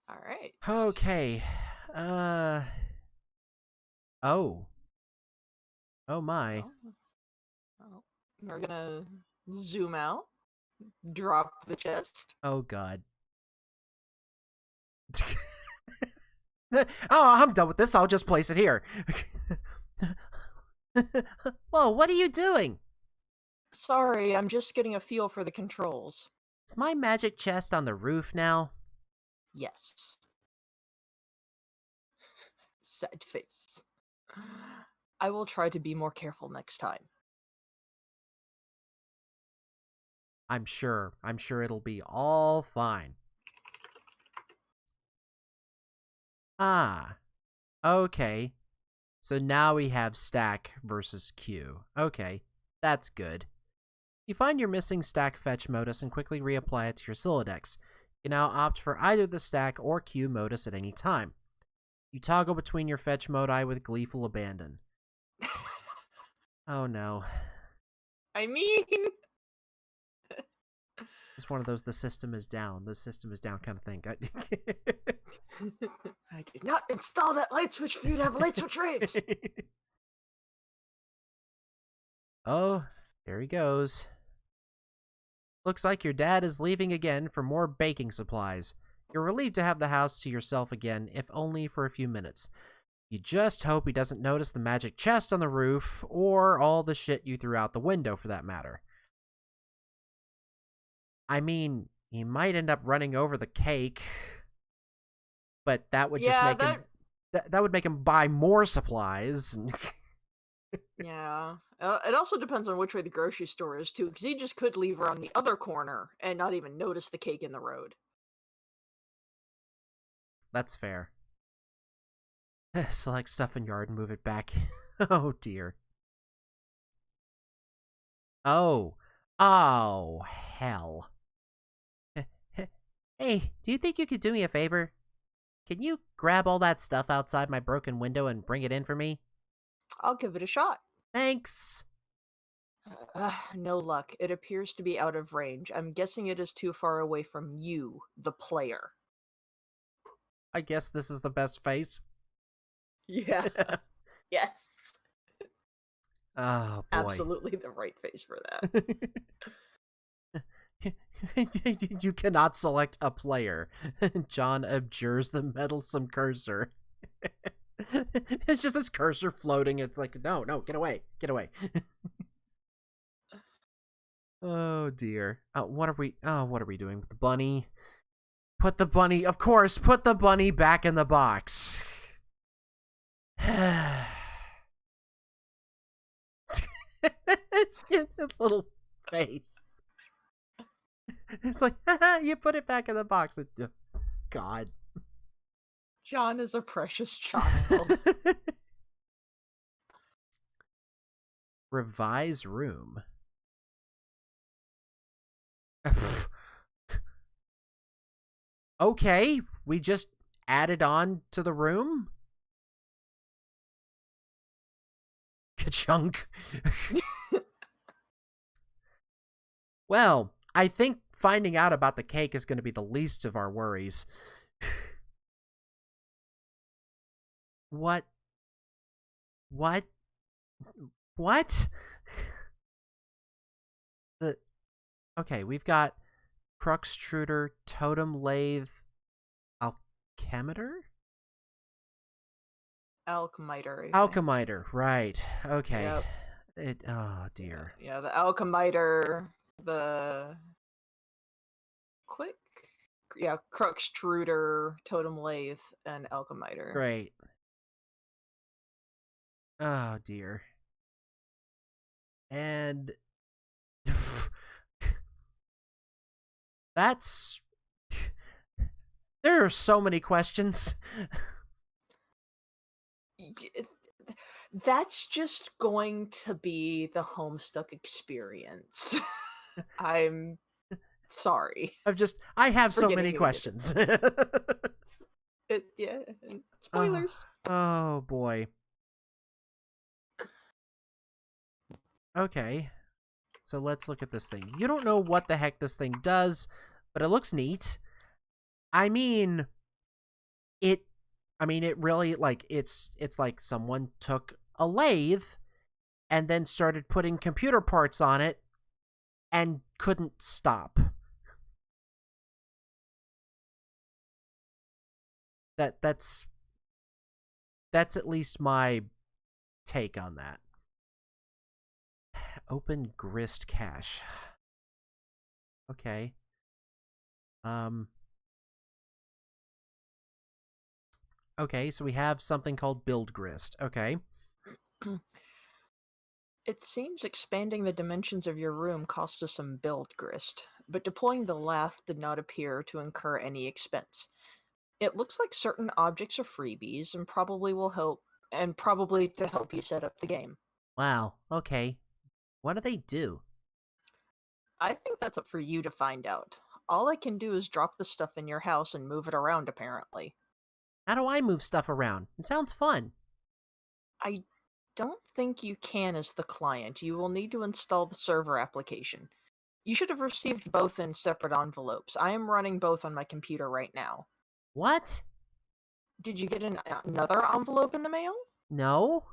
All right. Okay. Oh. Oh my. Well, well, we're gonna zoom out, drop the chest. Oh god. Oh, I'm done with this. I'll just place it here. Whoa, what are you doing? Sorry, I'm just getting a feel for the controls. Is my magic chest on the roof now? Yes. Sad face. I will try to be more careful next time. I'm sure it'll be all fine. Ah. Okay. So now we have stack versus queue. Okay. That's good. You find your missing stack fetch modus and quickly reapply it to your Sylladex. You can now opt for either the stack or queue modus at any time. You toggle between your fetch modi with gleeful abandon. Oh no. I mean, It's one of those the system is down kind of thing. I did not install that light switch for you to have light switch raves. Oh, there he goes. Looks like your dad is leaving again for more baking supplies. You're relieved to have the house to yourself again, if only for a few minutes. You just hope he doesn't notice the magic chest on the roof, or all the shit you threw out the window for that matter. I mean, he might end up running over the cake, but that would just make him... That would make him buy more supplies. Yeah. It also depends on which way the grocery store is, too, because he just could leave around the other corner and not even notice the cake in the road. That's fair. Select stuff in yard and move it back. Oh, dear. Oh. Oh, hell. Hey, do you think you could do me a favor? Can you grab all that stuff outside my broken window and bring it in for me? I'll give it a shot. Thanks. No luck. It appears to be out of range. I'm guessing it is too far away from you, the player. I guess this is the best face. Yeah. Yes. Oh, boy. Absolutely the right face for that. You cannot select a player. John abjures the meddlesome cursor. It's just this cursor floating. It's like, no, get away. Get away. Oh, dear. What are we doing with the bunny? Put the bunny, of course, put the bunny back in the box. It's his little face. It's like, you put it back in the box. God. John is a precious child. Revise room. Okay, we just added on to the room? Ka-chunk. Well, I think finding out about the cake is going to be the least of our worries. What? Okay, we've got Cruxtruder, Totem Lathe, Alchemitor? Alchemiter. Alchemiter, right. Okay. Yep. Oh, dear. Yeah, the Alchemiter, the Cruxtruder, Totem Lathe, and Alchemiter. Great. Oh, dear. And that's... There are so many questions. That's just going to be the Homestuck experience. I'm sorry. I have so many Forgetting questions. Yeah, spoilers. Oh, boy. Okay. So let's look at this thing. You don't know what the heck this thing does, but it looks neat. I mean, it really, like, it's like someone took a lathe and then started putting computer parts on it and couldn't stop. That's at least my take on that. Open grist cache. Okay. Okay, so we have something called build grist. Okay. It seems expanding the dimensions of your room cost us some build grist, but deploying the lathe did not appear to incur any expense. It looks like certain objects are freebies and probably to help you set up the game. Wow. Okay. What do they do? I think that's up for you to find out. All I can do is drop the stuff in your house and move it around, apparently. How do I move stuff around? It sounds fun. I don't think you can as the client. You will need to install the server application. You should have received both in separate envelopes. I am running both on my computer right now. What? Did you get another envelope in the mail? No?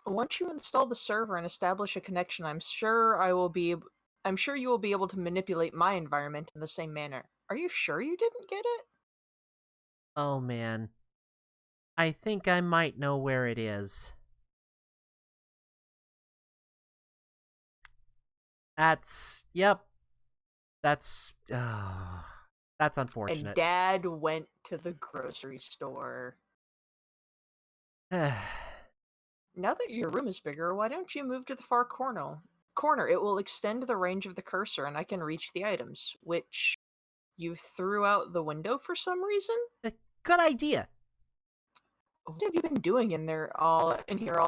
Once you install the server and establish a connection, I'm sure you will be able to manipulate my environment in the same manner. Are you sure you didn't get it? Oh, man. I think I might know where it is. Yep. That's unfortunate. And Dad went to the grocery store. Now that your room is bigger, why don't you move to the far corner? It will extend the range of the cursor and I can reach the items, which you threw out the window for some reason? good idea. What have you been doing in here all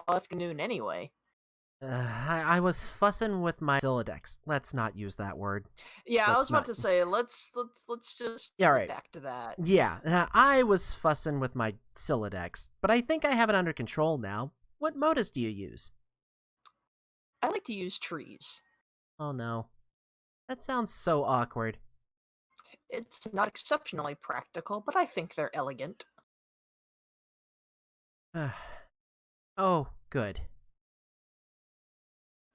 afternoon anyway? I was fussing with my Zillidex. Let's not use that word. Yeah, I was Let's about not. to say let's just Yeah, get right. back to that. Yeah, I was fussing with my Zillidex, but I think I have it under control now. What modus do you use? I like to use trees. Oh no. That sounds so awkward. It's not exceptionally practical, but I think they're elegant. Oh, good.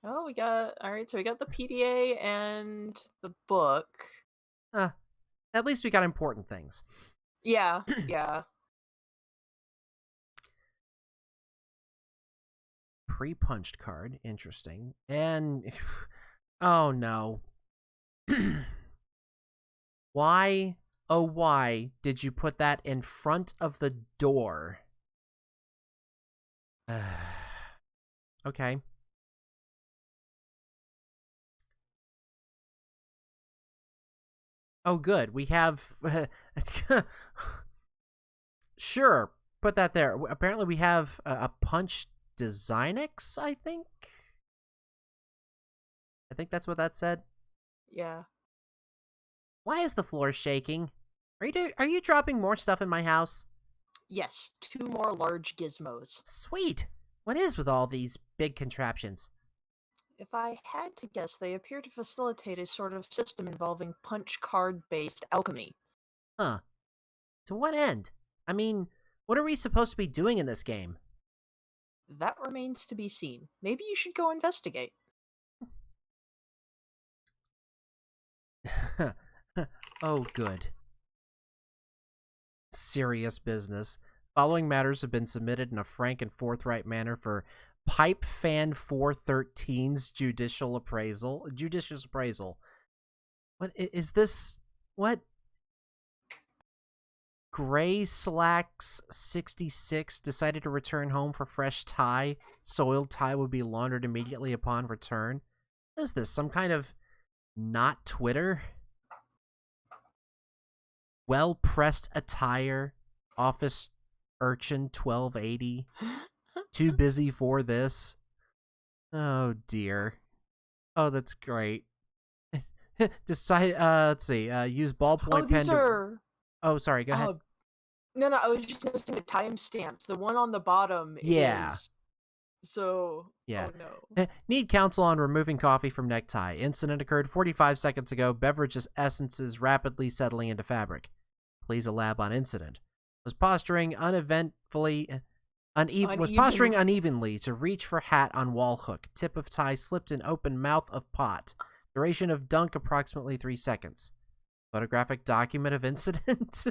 Oh, we got the PDA and the book. Uh, at least we got important things. Yeah, yeah. Pre-punched card, interesting. And oh no. Why, oh why did you put that in front of the door? Okay. Oh good, we have sure, put that there. Apparently we have a punch Designix, I think? I think that's what that said. Yeah. Why is the floor shaking? Are you dropping more stuff in my house? Yes, 2 more large gizmos. Sweet. What is with all these big contraptions? If I had to guess, they appear to facilitate a sort of system involving punch card-based alchemy. Huh. To what end? I mean, what are we supposed to be doing in this game? That remains to be seen. Maybe you should go investigate. Oh, good. Serious business. Following matters have been submitted in a frank and forthright manner for Pipe Fan 413's judicial appraisal. Judicious appraisal. What is this? What? Gray Slacks 66 decided to return home for fresh tie. Soiled tie would be laundered immediately upon return. What is this? Some kind of not Twitter? Well pressed attire. Office urchin 1280. Too busy for this. Oh dear. Oh, that's great. Decide. Let's see. Use ballpoint pen These to. are... Oh, sorry. Go ahead. No, I was just noticing the timestamps. The one on the bottom Yeah. is... So... Yeah. Oh, no. Need counsel on removing coffee from necktie. Incident occurred 45 seconds ago. Beverages essences rapidly settling into fabric. Please elab on incident. Was posturing unevenly to reach for hat on wall hook. Tip of tie slipped in open mouth of pot. Duration of dunk approximately 3 seconds. Photographic document of incident.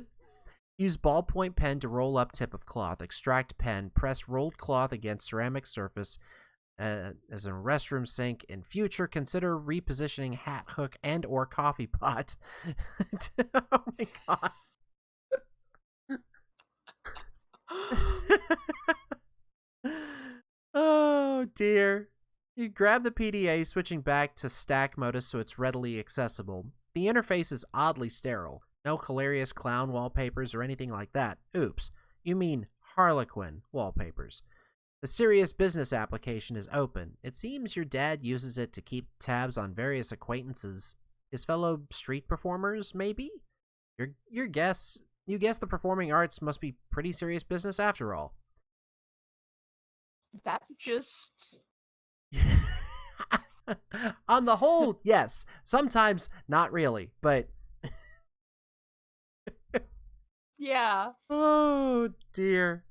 Use ballpoint pen to roll up tip of cloth. Extract pen. Press rolled cloth against ceramic surface as a restroom sink. In future, consider repositioning hat hook and or coffee pot. Oh my god. Oh dear. You grab the PDA, switching back to stack modus so it's readily accessible. The interface is oddly sterile. No hilarious clown wallpapers or anything like that. Oops. You mean Harlequin wallpapers. The serious business application is open. It seems your dad uses it to keep tabs on various acquaintances. His fellow street performers, maybe? You guess the performing arts must be pretty serious business after all. That just... On the whole, yes. Sometimes not really, but Yeah. oh dear.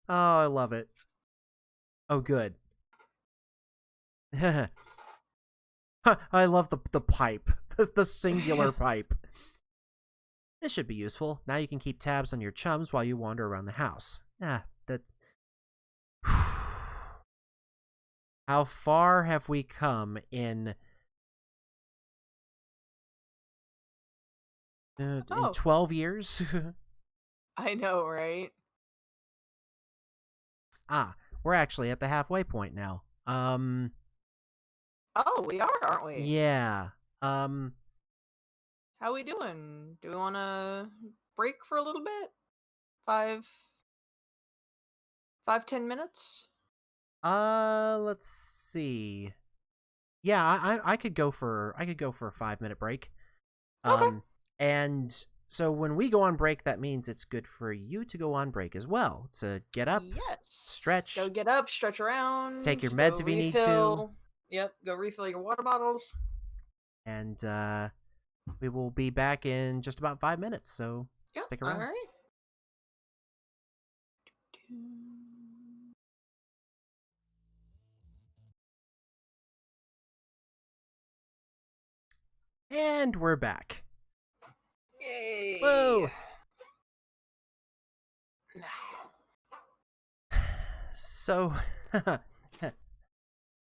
Oh, I love it. Oh, good. I love the pipe. The singular pipe. This should be useful. Now you can keep tabs on your chums while you wander around the house. That... How far have we come in 12 years? I know, right? We're actually at the halfway point now. Oh, we are, aren't we? Yeah. How we doing? Do we want to break for a little bit? 10 minutes? Let's see. Yeah, I could go for a 5-minute break. Okay. And so when we go on break, that means it's good for you to go on break as well. To get up, Yes. Go stretch, get up, stretch take around, your meds go if you need to, refill. Yep, go refill your water bottles. and we will be back in just about 5 minutes. So Yep, stick all around. right. And we're back. Yay. Whoa! So,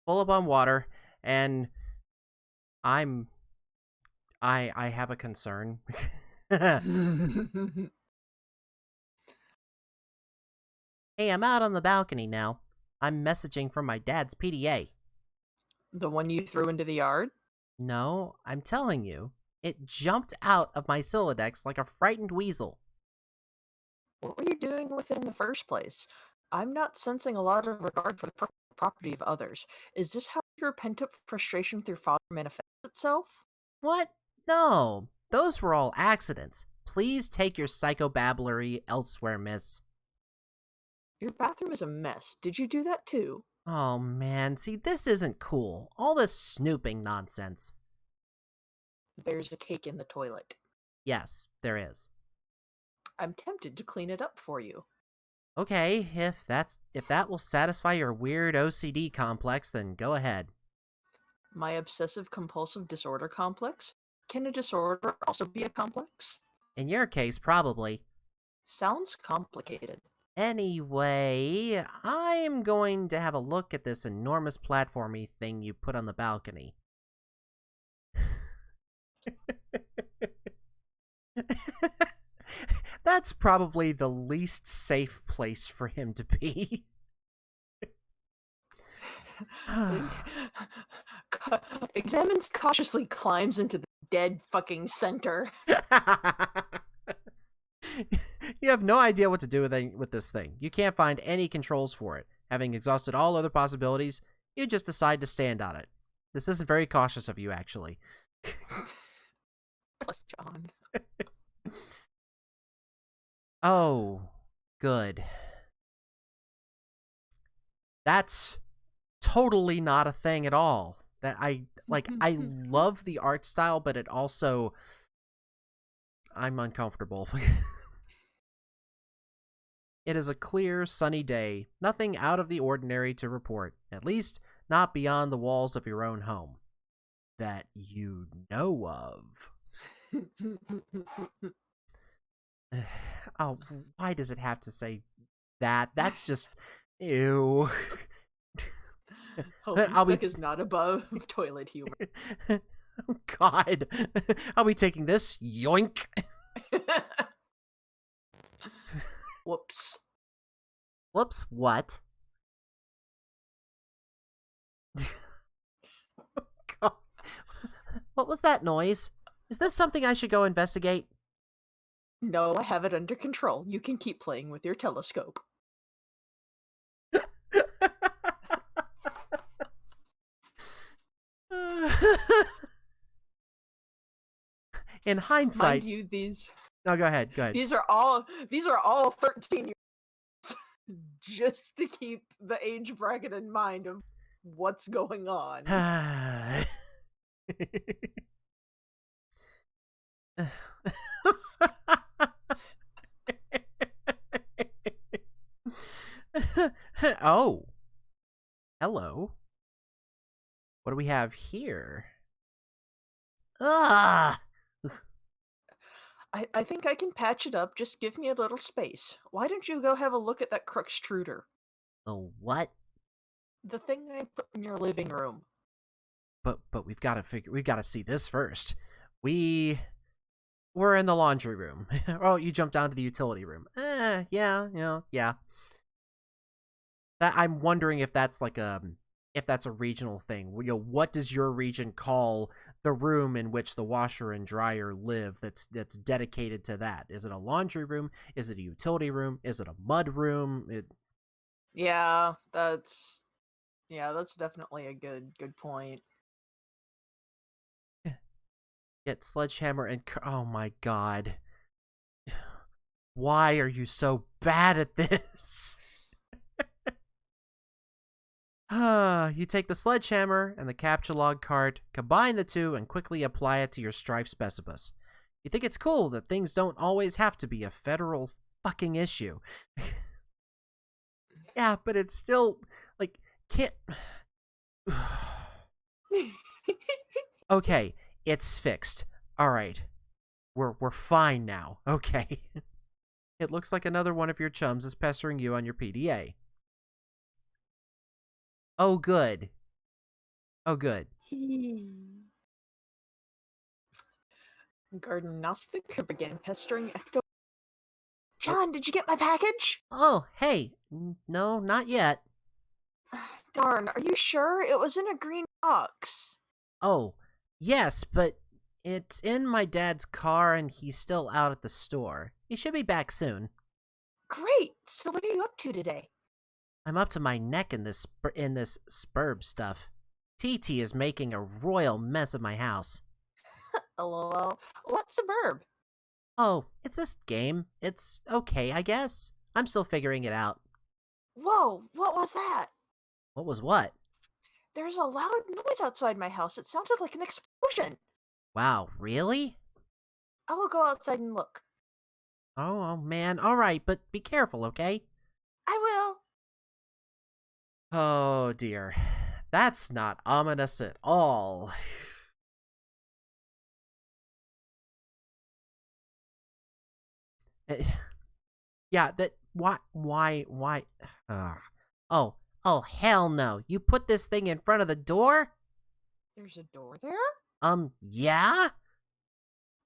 full up on water, and I have a concern. Hey, I'm out on the balcony now. I'm messaging from my dad's PDA. The one you threw into the yard? No, I'm telling you, it jumped out of my Sylladex like a frightened weasel. What were you doing with it in the first place? I'm not sensing a lot of regard for the property of others. Is this how your pent-up frustration through father manifests itself? What? No, those were all accidents. Please take your psychobabblery elsewhere, miss. Your bathroom is a mess. Did you do that too? Oh man, see, this isn't cool. All this snooping nonsense. There's a cake in the toilet. Yes, there is. I'm tempted to clean it up for you. Okay, if that will satisfy your weird OCD complex, then go ahead. My obsessive compulsive disorder complex? Can a disorder also be a complex? In your case, probably. Sounds complicated. Anyway, I'm going to have a look at this enormous platformy thing you put on the balcony. That's probably the least safe place for him to be. Examines cautiously climbs into the dead fucking center. You have no idea what to do with this thing. You can't find any controls for it. Having exhausted all other possibilities, you just decide to stand on it. This isn't very cautious of you, actually. Plus John. Oh, good. That's totally not a thing at all. That I love the art style, but it also I'm uncomfortable. It is a clear, sunny day, nothing out of the ordinary to report, at least not beyond the walls of your own home. That you know of. Oh, why does it have to say that? That's just ew. Homestuck is not above toilet humor. Oh, God. I'll be taking this. Yoink. Whoops. Whoops, what? God. What was that noise? Is this something I should go investigate? No, I have it under control. You can keep playing with your telescope. In hindsight, Mind you, no, go ahead. these are all 13 years just to keep the age bracket in mind of what's going on. Oh, hello. What do we have here? Ah. I think I can patch it up. Just give me a little space. Why don't you go have a look at that Crookshtruder? The what? The thing I put in your living room. But we've got to see this first. We're in the laundry room. Oh, you jumped down to the utility room. Yeah. That I'm wondering if that's like a regional thing. What does your region call the room in which the washer and dryer live that's dedicated to that. Is it a laundry room? Is it a utility room? Is it a mud room? Yeah, that's definitely a good point. Get sledgehammer and oh my god. Why are you so bad at this? You take the sledgehammer and the capture log card, combine the two, and quickly apply it to your strife specibus. You think it's cool that things don't always have to be a federal fucking issue. Yeah, but it's still, like, can't... Okay, it's fixed. Alright. We're fine now. Okay. It looks like another one of your chums is pestering you on your PDA. Oh, good. Oh, good. Garden Gnostic began pestering Ecto. John, did you get my package? Oh, hey. No, not yet. Darn, are you sure? It was in a green box. Oh, yes, but it's in my dad's car and he's still out at the store. He should be back soon. Great. So what are you up to today? I'm up to my neck in this spurb stuff. TT is making a royal mess of my house. LOL. What suburb? Oh, it's this game. It's okay, I guess. I'm still figuring it out. Whoa, what was that? What was what? There's a loud noise outside my house. It sounded like an explosion. Wow, really? I will go outside and look. Oh man, alright, but be careful, okay? I will. Oh dear. That's not ominous at all. Yeah, that, why, oh, hell no. You put this thing in front of the door? There's a door there? Yeah?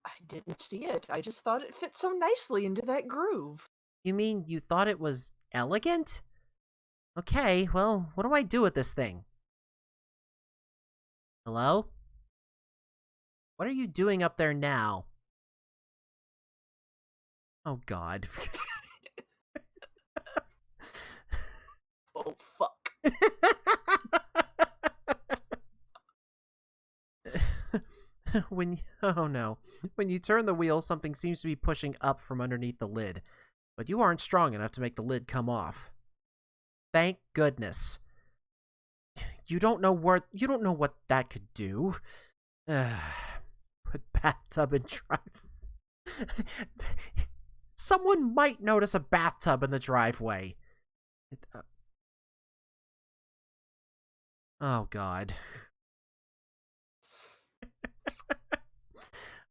I didn't see it. I just thought it fit so nicely into that groove. You mean you thought it was elegant? Okay, well, what do I do with this thing? Hello? What are you doing up there now? Oh, God. Oh, fuck. Oh no. When you turn the wheel, something seems to be pushing up from underneath the lid. But you aren't strong enough to make the lid come off. Thank goodness. You don't know what that could do. Put bathtub in drive. Someone might notice a bathtub in the driveway. Oh god.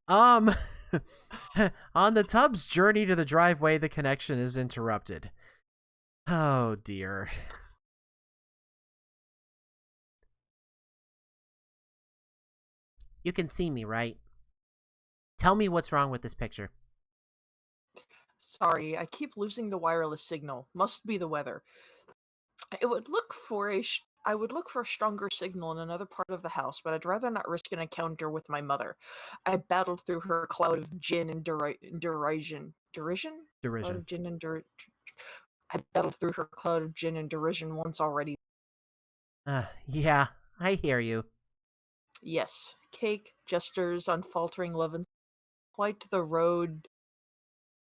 On the tub's journey to the driveway, the connection is interrupted. Oh dear. You can see me, right? Tell me what's wrong with this picture. Sorry, I keep losing the wireless signal. Must be the weather. I would look for a stronger signal in another part of the house, but I'd rather not risk an encounter with my mother. I battled through her cloud of gin and derision. Derision? Cloud Derision. of gin and I battled through her cloud of gin and derision once already. Yeah, I hear you. Yes, cake, jesters, unfaltering love, and quite the road.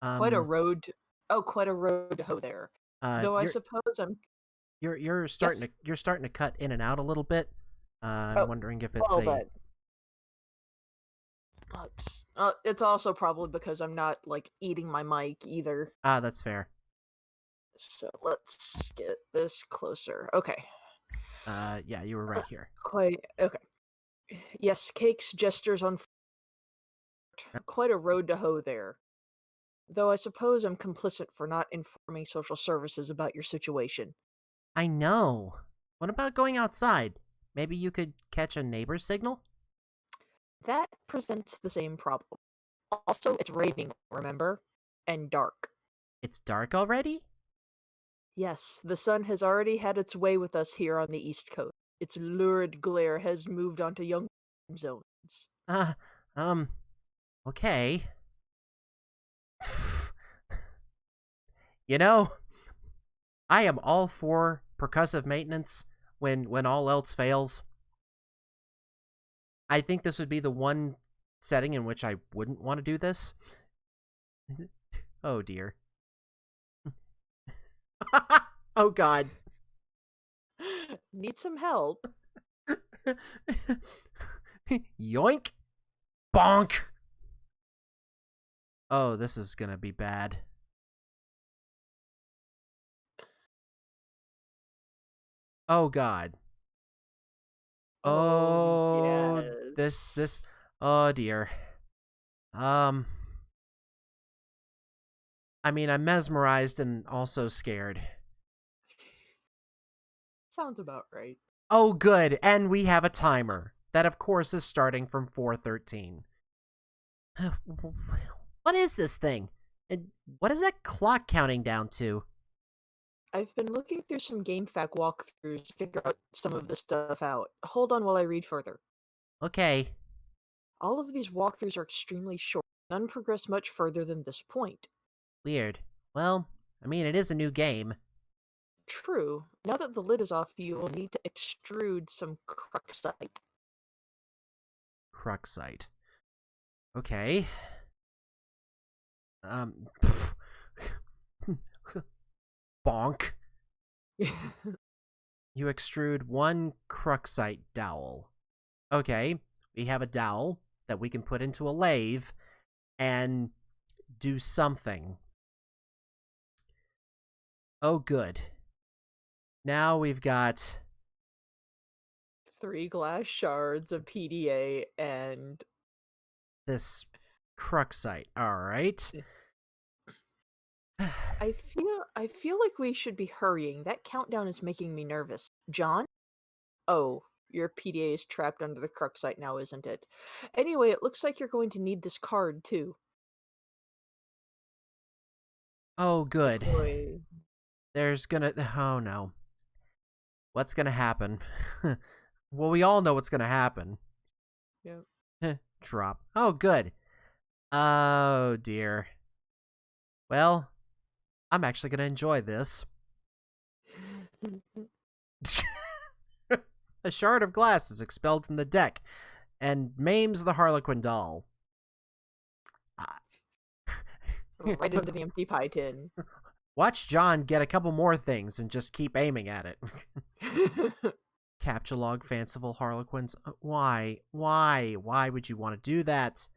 Quite a road. Quite a road to hoe there. Though I suppose I'm. You're starting Yes? to cut in and out a little bit. I'm Oh, wondering if it's well then. It's also probably because I'm not like eating my mic either. That's fair. So let's get this closer. Okay. Yeah, you were right here. Quite okay. Yes, cakes, jesters on quite a road to hoe there. Though I suppose I'm complicit for not informing social services about your situation. I know. What about going outside? Maybe you could catch a neighbor's signal? That presents the same problem. Also, it's raining, remember? And dark. It's dark already? Yes, the sun has already had its way with us here on the East Coast. Its lurid glare has moved onto young zones. Uh, um, okay. You know, I am all for percussive maintenance when all else fails. I think this would be the one setting in which I wouldn't want to do this. Oh dear. Oh god. Need some help? Yoink. Bonk. Oh, this is gonna be bad. Oh god. Oh, Oh, this. yes. Oh dear. Um, I mean, I'm mesmerized and also scared. Sounds about right. Oh, good, and we have a timer. That, of course, is starting from 4:13. What is this thing? And what is that clock counting down to? I've been looking through some GameFAQ walkthroughs to figure out some of this stuff out. Hold on while I read further. Okay, All of these walkthroughs are extremely short. None progress much further than this point. weird. Well, I mean, it is a new game. True. Now that the lid is off, you will need to extrude some cruxite. Cruxite. Okay. Um, bonk. You extrude one cruxite dowel. Okay, we have a dowel that we can put into a lathe and do something. Oh, good. Now we've got 3 glass shards of PDA and this cruxite. All right. I feel like we should be hurrying. That countdown is making me nervous. John? Oh, your PDA is trapped under the cruxite now, isn't it? Anyway, it looks like you're going to need this card too. Oh, good. Boy. There's gonna. Oh, no. What's gonna happen? Well, we all know what's gonna happen. Yep. Drop. Oh, good. Oh, dear. Well, I'm actually gonna enjoy this. A shard of glass is expelled from the deck and maims the Harlequin doll. Right into the empty pie tin. Watch John get a couple more things and just keep aiming at it. Capture log fanciful Harlequins. Why? Why? Why would you want to do that?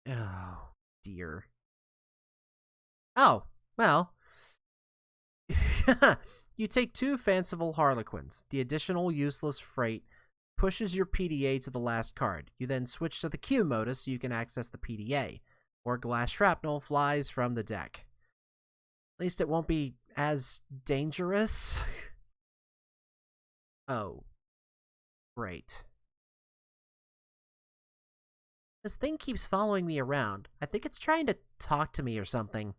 Oh, dear. Oh, well. You take 2 fanciful Harlequins. The additional useless freight pushes your PDA to the last card. You then switch to the Q modus so you can access the PDA. Or glass shrapnel flies from the deck. At least it won't be as dangerous. Oh, great. This thing keeps following me around. I think it's trying to talk to me or something.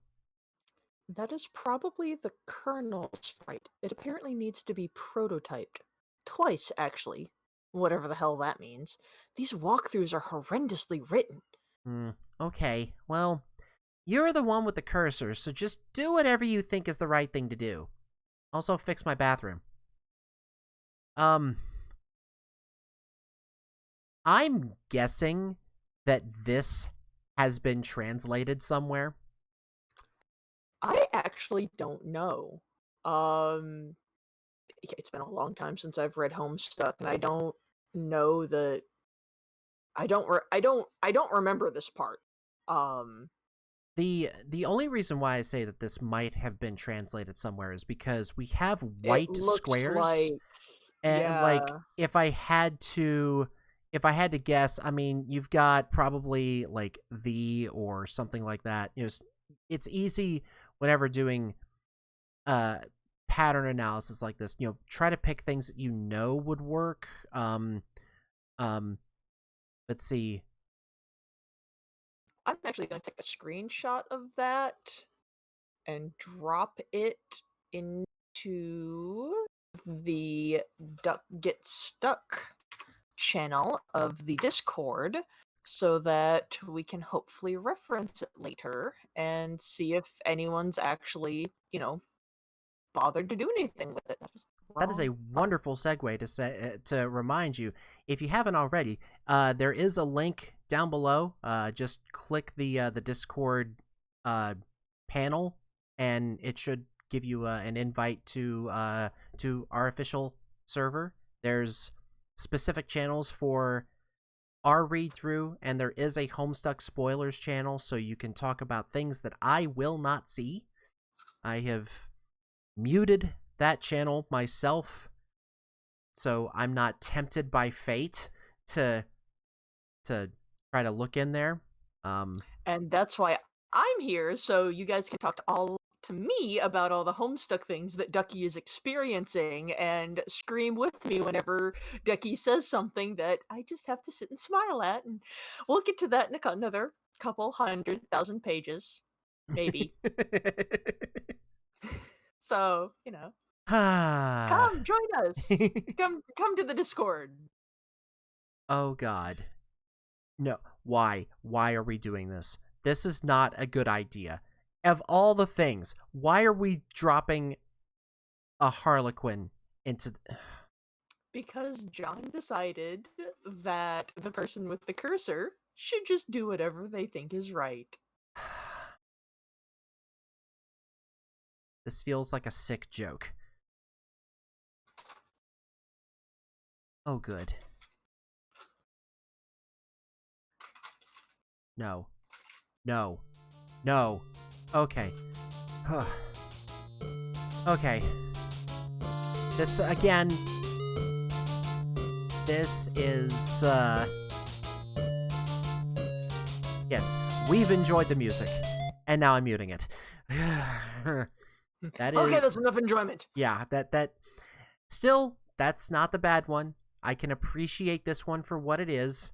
That is probably the kernel sprite. It apparently needs to be prototyped. Twice, actually. Whatever the hell that means. These walkthroughs are horrendously written. Okay, well, you're the one with the cursor, so just do whatever you think is the right thing to do. Also, fix my bathroom. I'm guessing that this has been translated somewhere. I actually don't know. It's been a long time since I've read Homestuck, and I don't know that I don't remember this part. Um, The only reason why I say that this might have been translated somewhere is because we have it white looks squares, like, and like yeah, if I had to guess, I mean, you've got probably like the or something like that. It's easy whenever doing pattern analysis like this. Try to pick things that you know would work. Um, let's see. I'm actually going to take a screenshot of that and drop it into the Duck Get Stuck channel of the Discord so that we can hopefully reference it later and see if anyone's actually, bothered to do anything with it. That was That is a wrong button. wonderful segue to say to remind you, if you haven't already, there is a link down below. Just click the Discord panel, and it should give you an invite to our official server. There's specific channels for our read through, and there is a Homestuck spoilers channel, so you can talk about things that I will not see. I have muted that channel myself, so I'm not tempted by fate to try to look in there. And that's why I'm here, so you guys can talk to me about all the Homestuck things that Ducky is experiencing and scream with me whenever Ducky says something that I just have to sit and smile at. And we'll get to that in another couple 100,000 pages, maybe. So, Ah. come join us. Come to the Discord. Oh God. No. Why? Why are we doing this? This is not a good idea. Of all the things, why are we dropping a Harlequin into... Because John decided that the person with the cursor should just do whatever they think is right. This feels like a sick joke. Oh, good. No. No. No. Okay. Okay. This, again... This is, Yes, we've enjoyed the music. And now I'm muting it. That is... Okay, that's enough enjoyment. Yeah, that... Still, that's not the bad one. I can appreciate this one for what it is.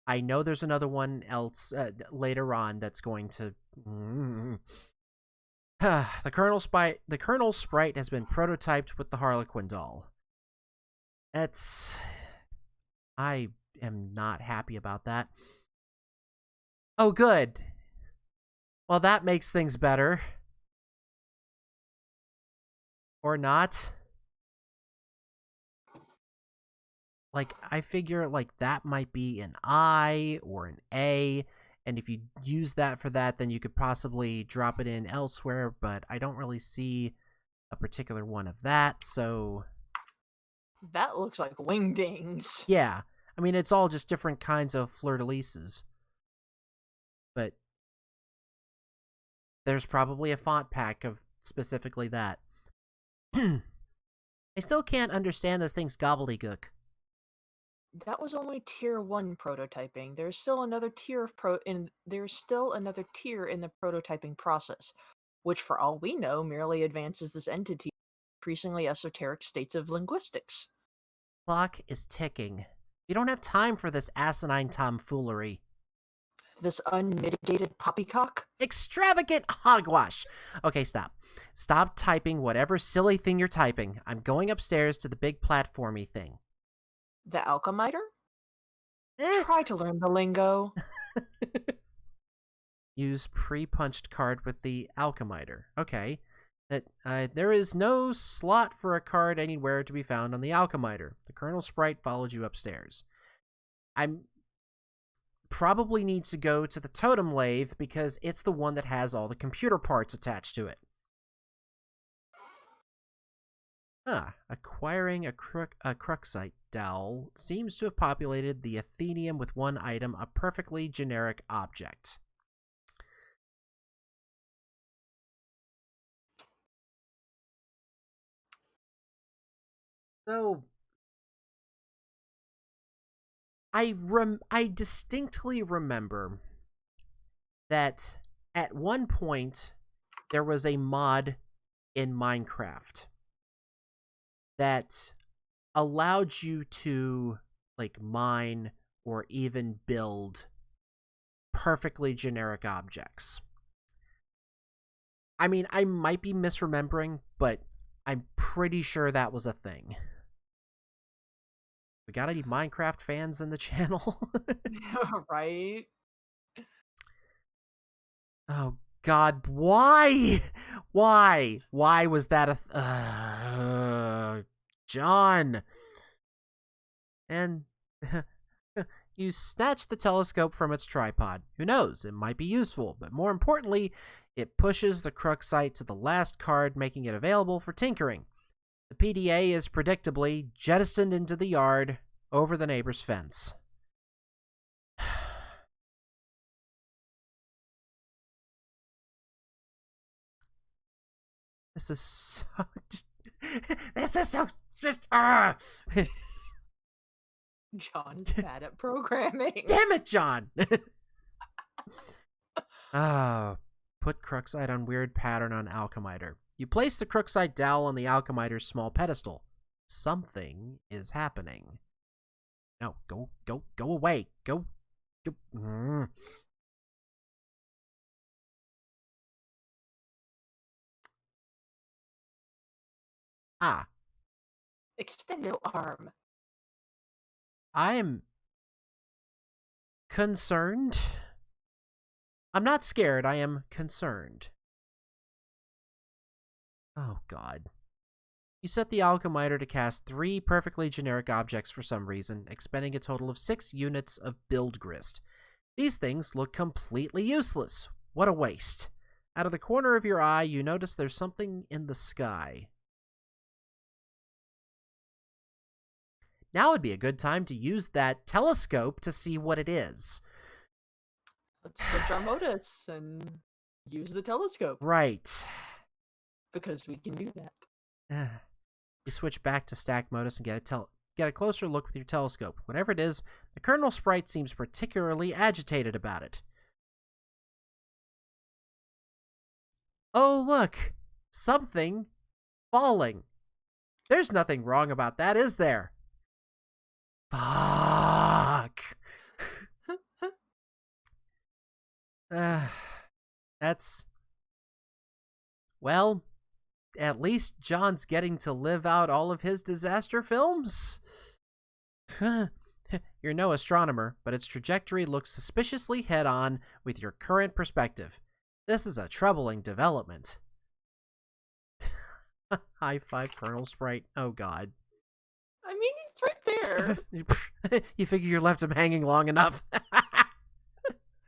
I know there's another one else later on that's going to... The Colonel Sprite has been prototyped with the Harlequin doll. I am not happy about that. Oh, good. Well, that makes things better. Or not. Like, I figure, like, that might be an I or an A, and if you use that for that, then you could possibly drop it in elsewhere, but I don't really see a particular one of that, so... That looks like wingdings. Yeah. I mean, it's all just different kinds of fleur-de-lises. But there's probably a font pack of specifically that. I still can't understand this thing's gobbledygook. That was only tier 1 prototyping. There's still another tier of there's still another tier in the prototyping process, which for all we know merely advances this entity to increasingly esoteric states of linguistics. Clock is ticking. We don't have time for this asinine tomfoolery. This unmitigated poppycock? Extravagant hogwash! Okay, stop. Stop typing whatever silly thing you're typing. I'm going upstairs to the big platformy thing. The alchemiter? Try to learn the lingo. Use pre-punched card with the alchemiter. Okay. There is no slot for a card anywhere to be found on the alchemiter. The Colonel Sprite followed you upstairs. I'm probably needs to go to the totem lathe because it's the one that has all the computer parts attached to it. Acquiring a Cruxite dowel seems to have populated the Athenium with one item, a perfectly generic object. So, I distinctly remember that at one point there was a mod in Minecraft that allowed you to, like, mine or even build perfectly generic objects. I mean, I might be misremembering, but I'm pretty sure that was a thing. got any Minecraft fans in the channel? Right? Oh God, why? Why was that John? And you snatch the telescope from its tripod. Who knows? It might be useful, but more importantly, it pushes the Cruxite to the last card, making it available for tinkering. The PDA is predictably jettisoned into the yard over the neighbor's fence. This is so just. This is so just. John is bad at programming. Damn it, John! Ah, put Cruxite on weird pattern on Alchemiter. You place the Cruxite dowel on the Alchemiter's small pedestal. Something is happening. No, go away. Go. Ah, Extendo arm. I am concerned. I'm not scared, I am concerned. Oh, God. You set the Alchemiter to cast 3 perfectly generic objects for some reason, expending a total of 6 units of build grist. These things look completely useless. What a waste. Out of the corner of your eye, you notice there's something in the sky. Now would be a good time to use that telescope to see what it is. Let's switch our modus and use the telescope. Right. Because we can do that. You switch back to stack modus and get a closer look with your telescope. Whatever it is, the Colonel sprite seems particularly agitated about it. Oh, look! Something falling. There's nothing wrong about that, is there? Fuck! That's... Well, at least John's getting to live out all of his disaster films. You're no astronomer, but its trajectory looks suspiciously head-on with your current perspective. This is a troubling development. High five, Colonel Sprite. Oh, God. I mean, he's right there. You figure you left him hanging long enough.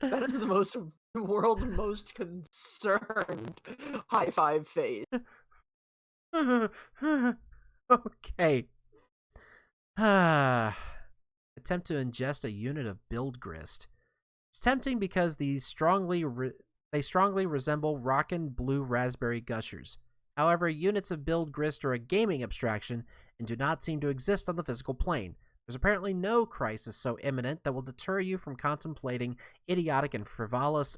That is the world's most concerned high five face. Okay. Attempt to ingest a unit of build grist. It's tempting because these strongly resemble rockin' blue raspberry gushers. However, units of build grist are a gaming abstraction and do not seem to exist on the physical plane. There's apparently no crisis so imminent that will deter you from contemplating idiotic and frivolous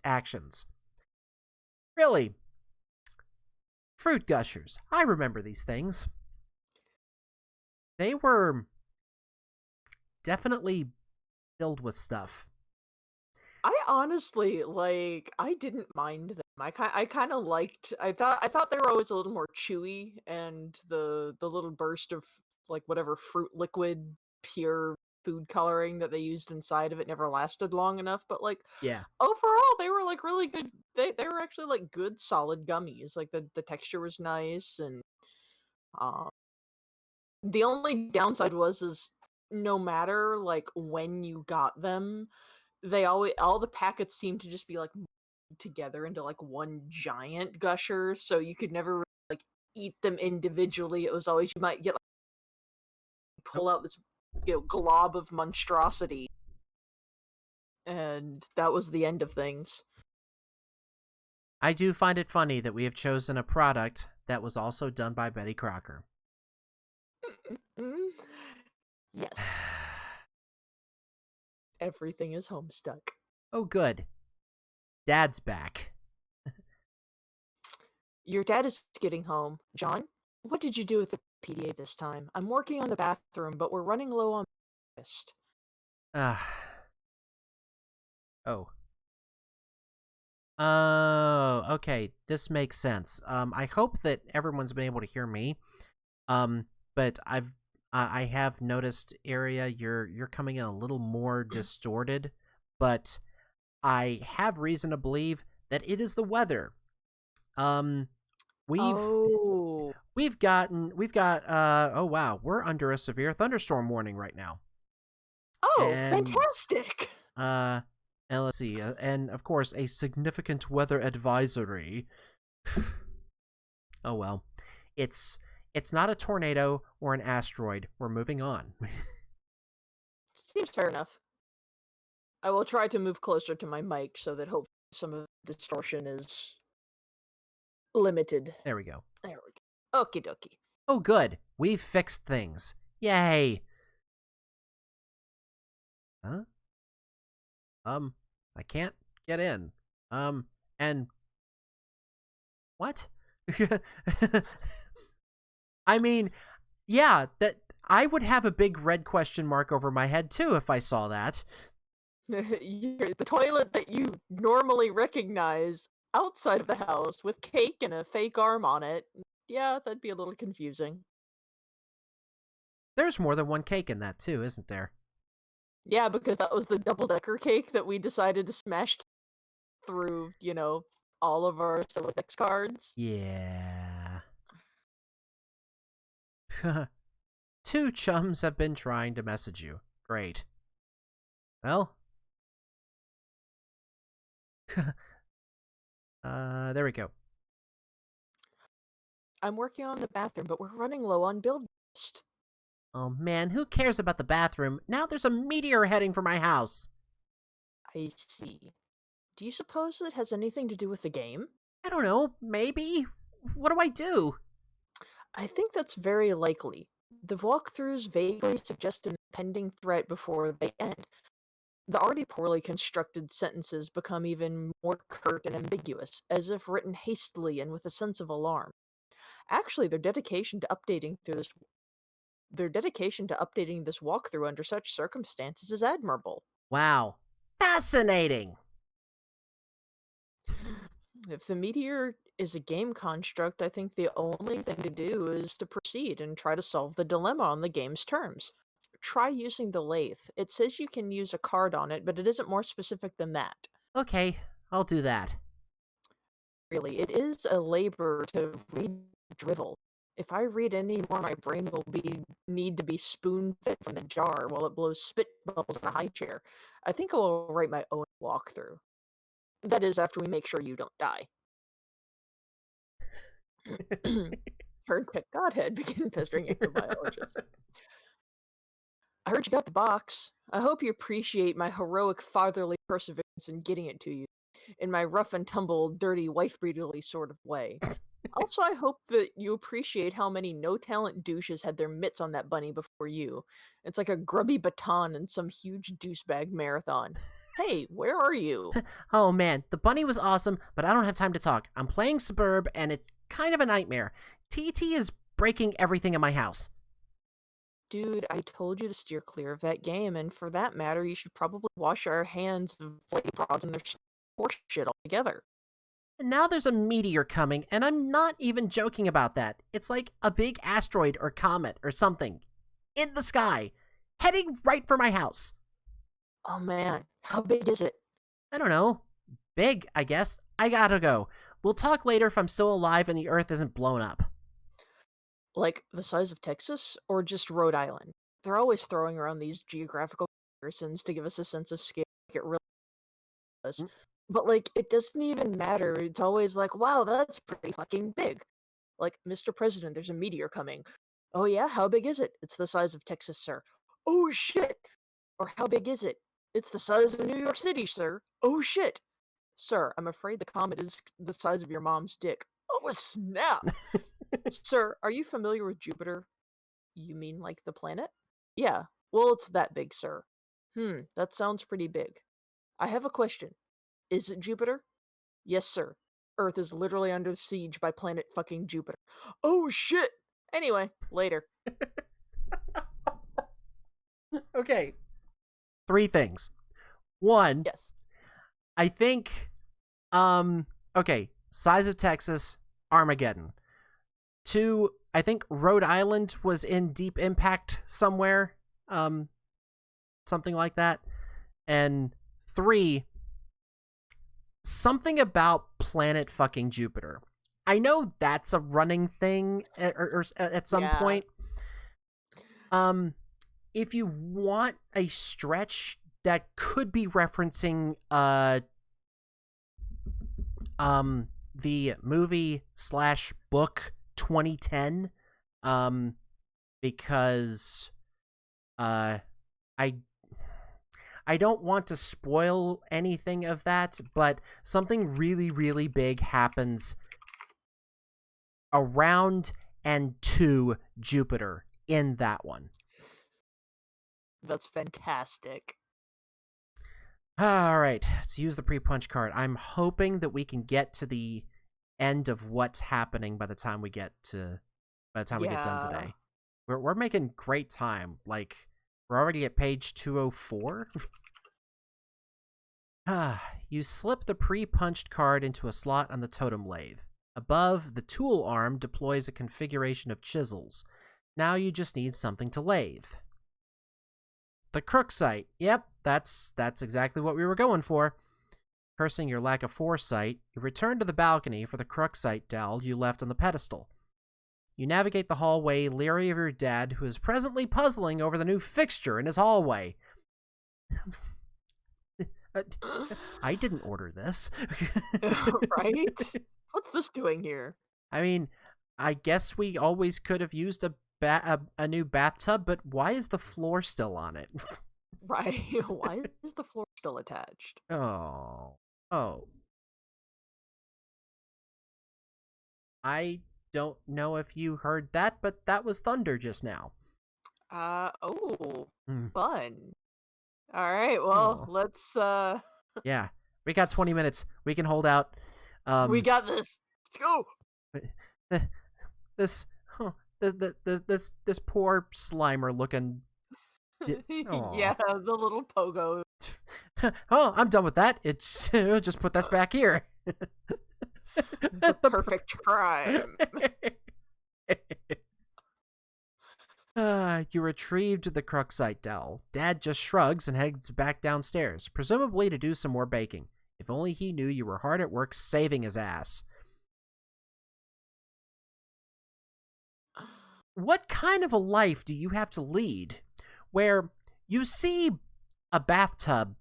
actions. Really? Fruit gushers. I remember these things. They were definitely filled with stuff. I honestly, I didn't mind them. I kind of liked. I thought they were always a little more chewy, and the little burst of whatever fruit liquid, pure food coloring that they used inside of it never lasted long enough. But Yeah. overall, they were really good. They were actually good solid gummies. Like the texture was nice, and um, the only downside is no matter when you got them, they always all the packets seemed to just be together into one giant gusher, so you could never eat them individually. It was always you might get pull out this glob of monstrosity, and that was the end of things. I do find it funny that we have chosen a product that was also done by Betty Crocker. Yes. Everything is Homestuck. Oh, good. Dad's back. Your dad is getting home. John, what did you do with the PDA this time? I'm working on the bathroom, but we're running low on list. Oh. Okay. This makes sense. I hope that everyone's been able to hear me. But I have noticed, Eria, you're coming in a little more distorted, but I have reason to believe that it is the weather. Um, we've Oh. we've got oh wow, we're under a severe thunderstorm warning right now, Oh, and fantastic. uh, and let's see, and of course a significant weather advisory. Oh well, it's it's not a tornado or an asteroid. We're moving on. Seems fair enough. I will try to move closer to my mic so that hopefully some of the distortion is limited. There we go. There we go. Okie dokie. Oh good, we've fixed things. Yay. Huh? I can't get in. And what? I mean, yeah, that I would have a big red question mark over my head too if I saw that. The toilet that you normally recognize outside of the house with cake and a fake arm on it. Yeah, that'd be a little confusing. There's more than one cake in that too, isn't there? Yeah, because that was the double-decker cake that we decided to smash through, all of our Silodex cards. Yeah. Two chums have been trying to message you. Great. Well. There we go. I'm working on the bathroom, but we're running low on build list. Oh man, who cares about the bathroom? Now there's a meteor heading for my house. I see. Do you suppose it has anything to do with the game? I don't know, maybe? What do I do? I think that's very likely. The walkthroughs vaguely suggest an impending threat before they end. The already poorly constructed sentences become even more curt and ambiguous, as if written hastily and with a sense of alarm. Actually, their dedication to updating this walkthrough under such circumstances is admirable. Wow. Fascinating! If the meteor is a game construct, I think the only thing to do is to proceed and try to solve the dilemma on the game's terms. Try using the lathe. It says you can use a card on it, but it isn't more specific than that. Okay, I'll do that. Really, it is a labor to read drivel. If I read any more, my brain will need to be spoon-fed from the jar while it blows spit bubbles in a high chair. I think I will write my own walkthrough. That is, after we make sure you don't die. Turnpit Godhead begin pestering microbiologist. I heard you got the box. I hope you appreciate my heroic fatherly perseverance in getting it to you, in my rough and tumble, dirty, wife-beaterly sort of way. Also, I hope that you appreciate how many no-talent douches had their mitts on that bunny before you. It's like a grubby baton in some huge douchebag marathon. Hey, where are you? Oh man, the bunny was awesome, but I don't have time to talk. I'm playing Suburb, and it's kind of a nightmare. TT is breaking everything in my house. Dude, I told you to steer clear of that game, and for that matter, you should probably wash our hands of flame prods and their horse shit altogether. And now there's a meteor coming, and I'm not even joking about that. It's like a big asteroid or comet or something in the sky, heading right for my house. Oh man, how big is it? I don't know. Big, I guess. I gotta go. We'll talk later if I'm still alive and the Earth isn't blown up. Like the size of Texas or just Rhode Island? They're always throwing around these geographical comparisons to give us a sense of scale like it really does. Mm. But like it doesn't even matter. It's always like, wow, that's pretty fucking big. Like, Mr. President, there's a meteor coming. Oh yeah, how big is it? It's the size of Texas, sir. Oh shit. Or how big is it? It's the size of New York City, sir. Oh shit. Sir, I'm afraid the comet is the size of your mom's dick. Oh snap. Sir, are you familiar with Jupiter? You mean like the planet? Yeah. Well, it's that big, sir. That sounds pretty big. I have a question. Is it Jupiter? Yes, sir. Earth is literally under siege by planet fucking Jupiter. Oh shit! Anyway, later. Okay. 3 things. 1, Yes. I think, okay, size of Texas, Armageddon. 2, I think Rhode Island was in Deep Impact somewhere, something like that. And 3, something about planet fucking Jupiter. I know that's a running thing at some Yeah. point. If you want a stretch that could be referencing the movie / book 2010, because I I don't want to spoil anything of that, but something really, really big happens around and to Jupiter in that one. That's fantastic. All right, let's use the pre-punch card. I'm hoping that we can get to the end of what's happening by the time we get done Yeah. today. We're making great time. Like, we're already at page 204. You slip the pre-punched card into a slot on the totem lathe. Above, the tool arm deploys a configuration of chisels. Now you just need something to lathe. The crook sight. Yep, that's exactly what we were going for. Cursing your lack of foresight, you return to the balcony for the crook sight dowel you left on the pedestal. You navigate the hallway, leery of your dad, who is presently puzzling over the new fixture in his hallway. I didn't order this. Right? What's this doing here? I mean, I guess we always could have used a new bathtub, but why is the floor still on it? Right? Why is the floor still attached? Oh. Oh. I don't know if you heard that, but that was thunder just now. Oh, Hmm. fun. All right, well, Oh. let's Yeah. We got 20 minutes. We can hold out. we got this. Let's go. This huh, this poor Slimer looking. Yeah, Oh. the little pogo. Oh, I'm done with that. It's just put this back here. The perfect crime. You retrieved the Cruxite dowel. Dad just shrugs and heads back downstairs, presumably to do some more baking. If only he knew you were hard at work saving his ass. What kind of a life do you have to lead where you see a bathtub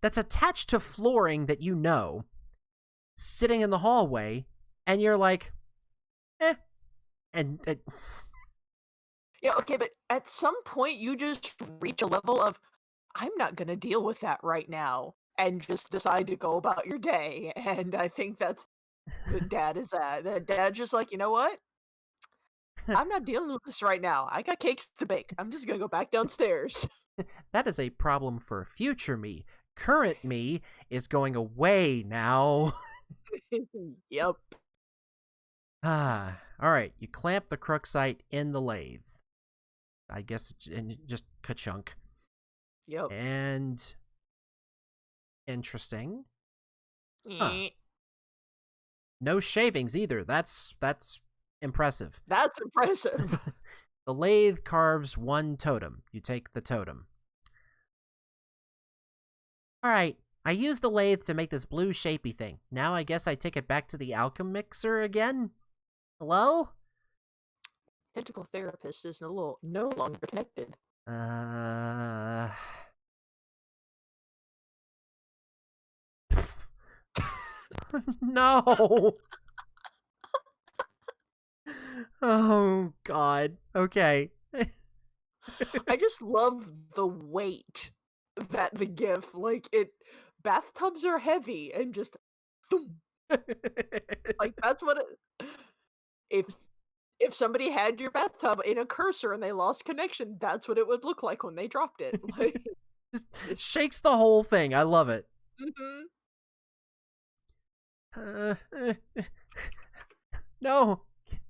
that's attached to flooring that you know sitting in the hallway and you're like, eh, and Yeah, okay, but at some point you just reach a level of I'm not going to deal with that right now and just decide to go about your day. And I think that's the dad is at. The dad just like, you know what? I'm not dealing with this right now. I got cakes to bake. I'm just gonna go back downstairs. that is a problem for future me. Current me is going away now. Yep. All right. You clamp the Cruxite in the lathe. I guess just ka-chunk. Yep. And interesting. Huh. Eh. No shavings either. That's impressive. That's impressive. The lathe carves one totem. You take the totem. All right. I used the lathe to make this blue shapy thing. Now I guess I take it back to the alchemixer again? Hello? Tentacle therapist is no longer connected. No. Oh God. Okay. I just love the weight that the gif like it. Bathtubs are heavy and just thump, like that's what it. If if somebody had your bathtub in a cursor and they lost connection, that's what it would look like when they dropped it. Like, Just it's, shakes the whole thing. I love it. mhm. Uh, no,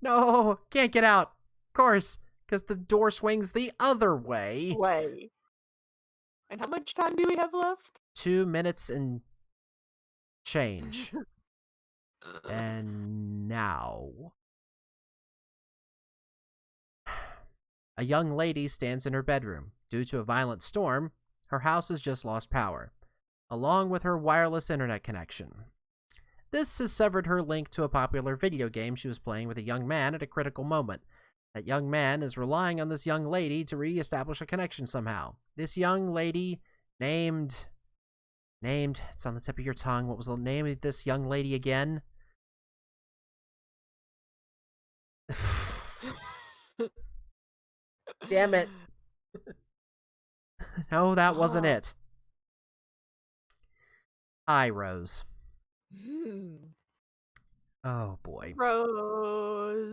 no, can't get out. Of course, because the door swings the other way. Way. And how much time do we have left? 2 minutes and change. And now. A young lady stands in her bedroom. Due to a violent storm, her house has just lost power, along with her wireless internet connection. This has severed her link to a popular video game she was playing with a young man at a critical moment. That young man is relying on this young lady to re-establish a connection somehow. This young lady named, it's on the tip of your tongue. What was the name of this young lady again? Damn it. No, that wasn't it. Hi, Rose. Oh, boy. Rose.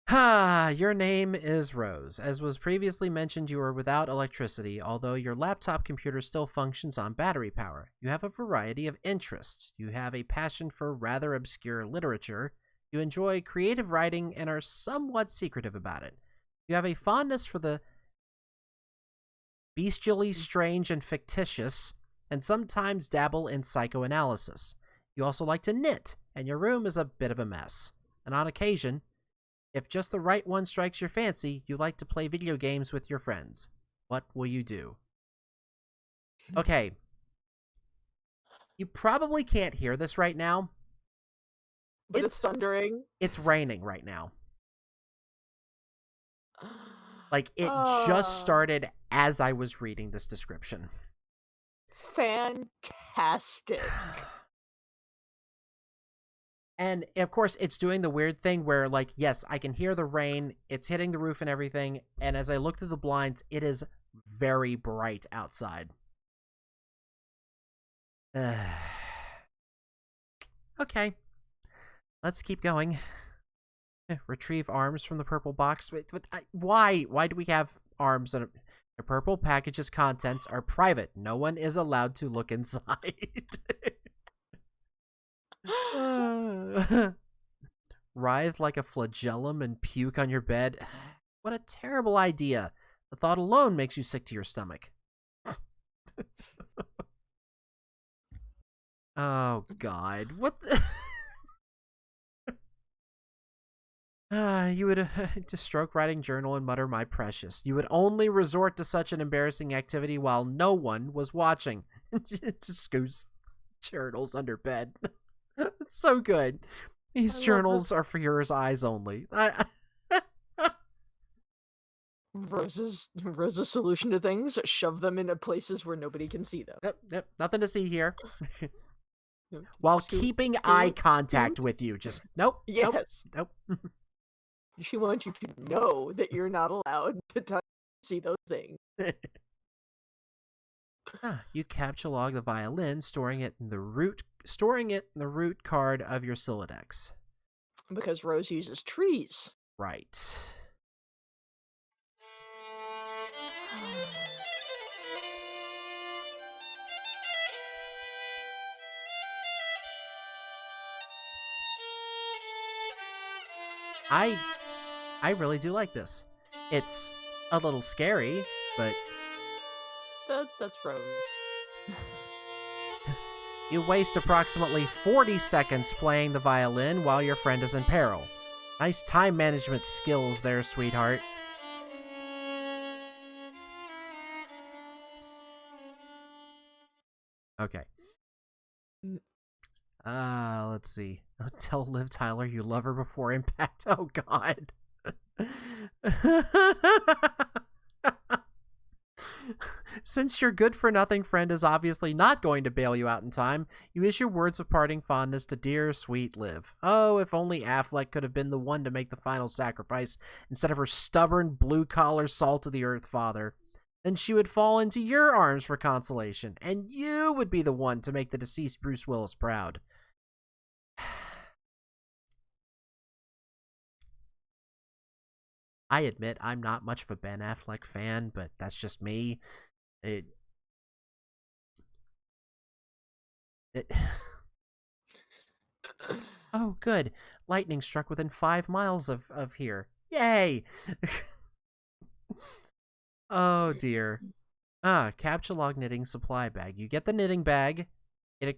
Your name is Rose. As was previously mentioned, you are without electricity, although your laptop computer still functions on battery power. You have a variety of interests. You have a passion for rather obscure literature. You enjoy creative writing and are somewhat secretive about it. You have a fondness for the bestially strange and fictitious, and sometimes dabble in psychoanalysis. You also like to knit, and your room is a bit of a mess. And on occasion, if just the right one strikes your fancy, you like to play video games with your friends. What will you do? Okay. You probably can't hear this right now. But it's thundering. It's raining right now. Like, it just started as I was reading this description. Fantastic. And, of course, it's doing the weird thing where, like, yes, I can hear the rain, it's hitting the roof and everything, and as I look through the blinds, it is very bright outside. Okay. Let's keep going. Retrieve arms from the purple box. Why? Why do we have arms? The purple package's contents are private. No one is allowed to look inside. Writhe like a flagellum and puke on your bed. What a terrible idea. The thought alone makes you sick to your stomach. Oh, God. What the... You would to stroke writing journal and mutter, "My precious." You would only resort to such an embarrassing activity while no one was watching. Just scoops journals under bed. It's so good. These journals are for your eyes only. Rose's solution to things: shove them into places where nobody can see them. Yep. Nothing to see here. While keeping eye contact with you. Just nope. Yes. Nope. She wants you to know that you're not allowed to see those things. You capture log the violin, storing it in the root card of your Sylladex. Because Rose uses trees. Right. I really do like this. It's a little scary, but... That's Rose. You waste approximately 40 seconds playing the violin while your friend is in peril. Nice time management skills there, sweetheart. Okay. Let's see. Tell Liv Tyler you love her before impact. Oh, God. Since your good-for-nothing friend is obviously not going to bail you out in time, you issue words of parting fondness to dear, sweet Liv. Oh, if only Affleck could have been the one to make the final sacrifice instead of her stubborn, blue-collar, salt-of-the-earth father. Then she would fall into your arms for consolation, and you would be the one to make the deceased Bruce Willis proud. I admit I'm not much of a Ben Affleck fan, but that's just me. Oh, good. Lightning struck within 5 miles of here. Yay! Oh, dear. Capture log knitting supply bag. You get the knitting bag. It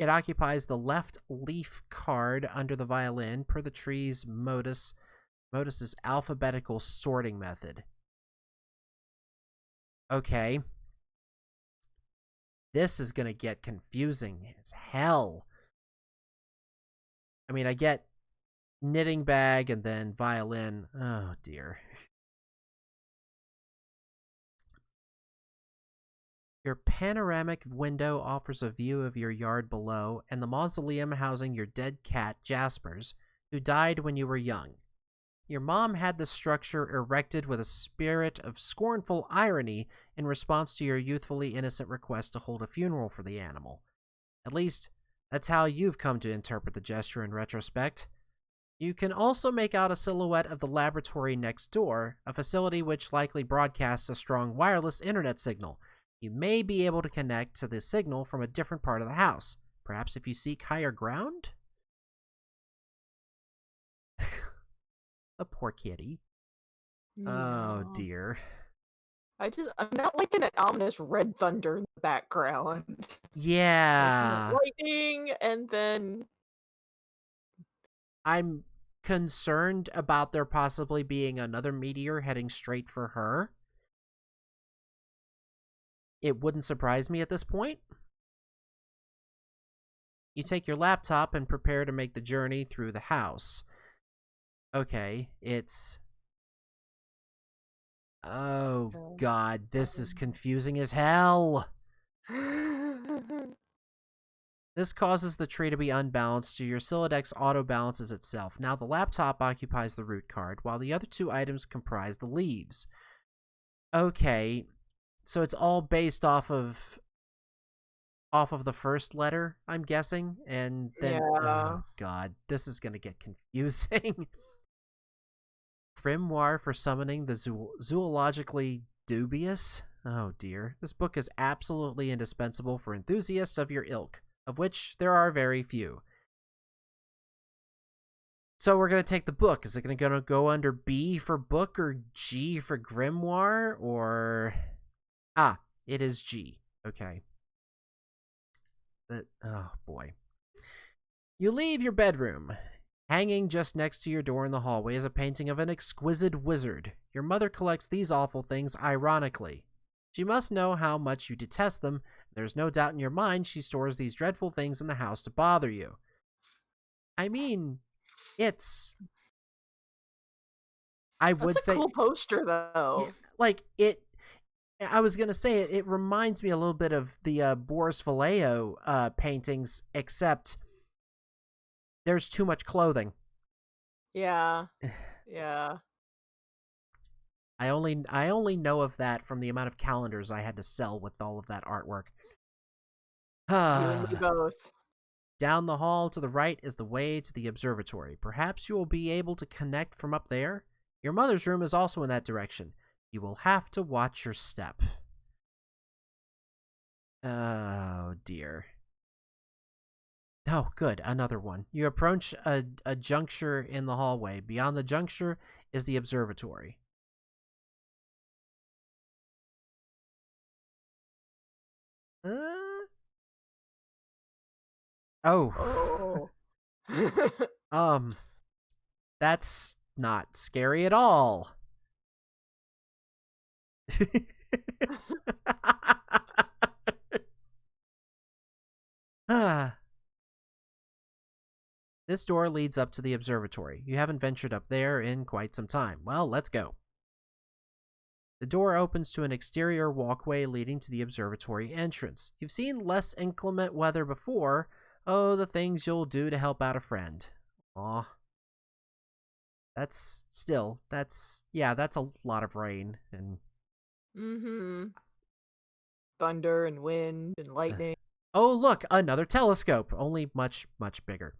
occupies the left leaf card under the violin, per the tree's modus. Modus's alphabetical sorting method. Okay. This is going to get confusing as hell. I mean, I get knitting bag and then violin. Oh, dear. Your panoramic window offers a view of your yard below and the mausoleum housing your dead cat, Jasper's, who died when you were young. Your mom had the structure erected with a spirit of scornful irony in response to your youthfully innocent request to hold a funeral for the animal. At least, that's how you've come to interpret the gesture in retrospect. You can also make out a silhouette of the laboratory next door, a facility which likely broadcasts a strong wireless internet signal. You may be able to connect to the signal from a different part of the house, perhaps if you seek higher ground? The poor kitty. Oh, Yeah. dear. I'm not liking that ominous red thunder in the background. Like, Yeah. lightning, and then I'm concerned about there possibly being another meteor heading straight for her. It wouldn't surprise me at this point. You take your laptop and prepare to make the journey through the house. Okay, it's... Oh, God, this is confusing as hell. This causes the tree to be unbalanced, so your Silodex auto-balances itself. Now the laptop occupies the root card, while the other two items comprise the leaves. Okay, so it's all based off of the first letter, I'm guessing, and then... Yeah. Oh, God, this is gonna get confusing. Grimoire for summoning the zoologically dubious? Oh, dear. This book is absolutely indispensable for enthusiasts of your ilk, of which there are very few. So we're going to take the book. Is it going to go under B for book or G for grimoire? Or... Ah, it is G. Okay. Oh, boy. You leave your bedroom. Hanging just next to your door in the hallway is a painting of an exquisite wizard. Your mother collects these awful things ironically. She must know how much you detest them. There's no doubt in your mind she stores these dreadful things in the house to bother you. I mean, it's... I would That's a say... cool poster, though. Yeah, like, it... I was going to say it reminds me a little bit of the Boris Vallejo paintings, except there's too much clothing. Yeah. Yeah. I only know of that from the amount of calendars I had to sell with all of that artwork. You and me both. Down the hall to the right is the way to the observatory. Perhaps you will be able to connect from up there. Your mother's room is also in that direction. You will have to watch your step. Oh, dear. Oh, good. Another one. You approach a juncture in the hallway. Beyond the juncture is the observatory. Oh. Oh. That's not scary at all. This door leads up to the observatory. You haven't ventured up there in quite some time. Well, let's go. The door opens to an exterior walkway leading to the observatory entrance. You've seen less inclement weather before. Oh, the things you'll do to help out a friend. Aw. That's a lot of rain and... Mm-hmm. Thunder and wind and lightning. Oh, look, another telescope, only much, much bigger.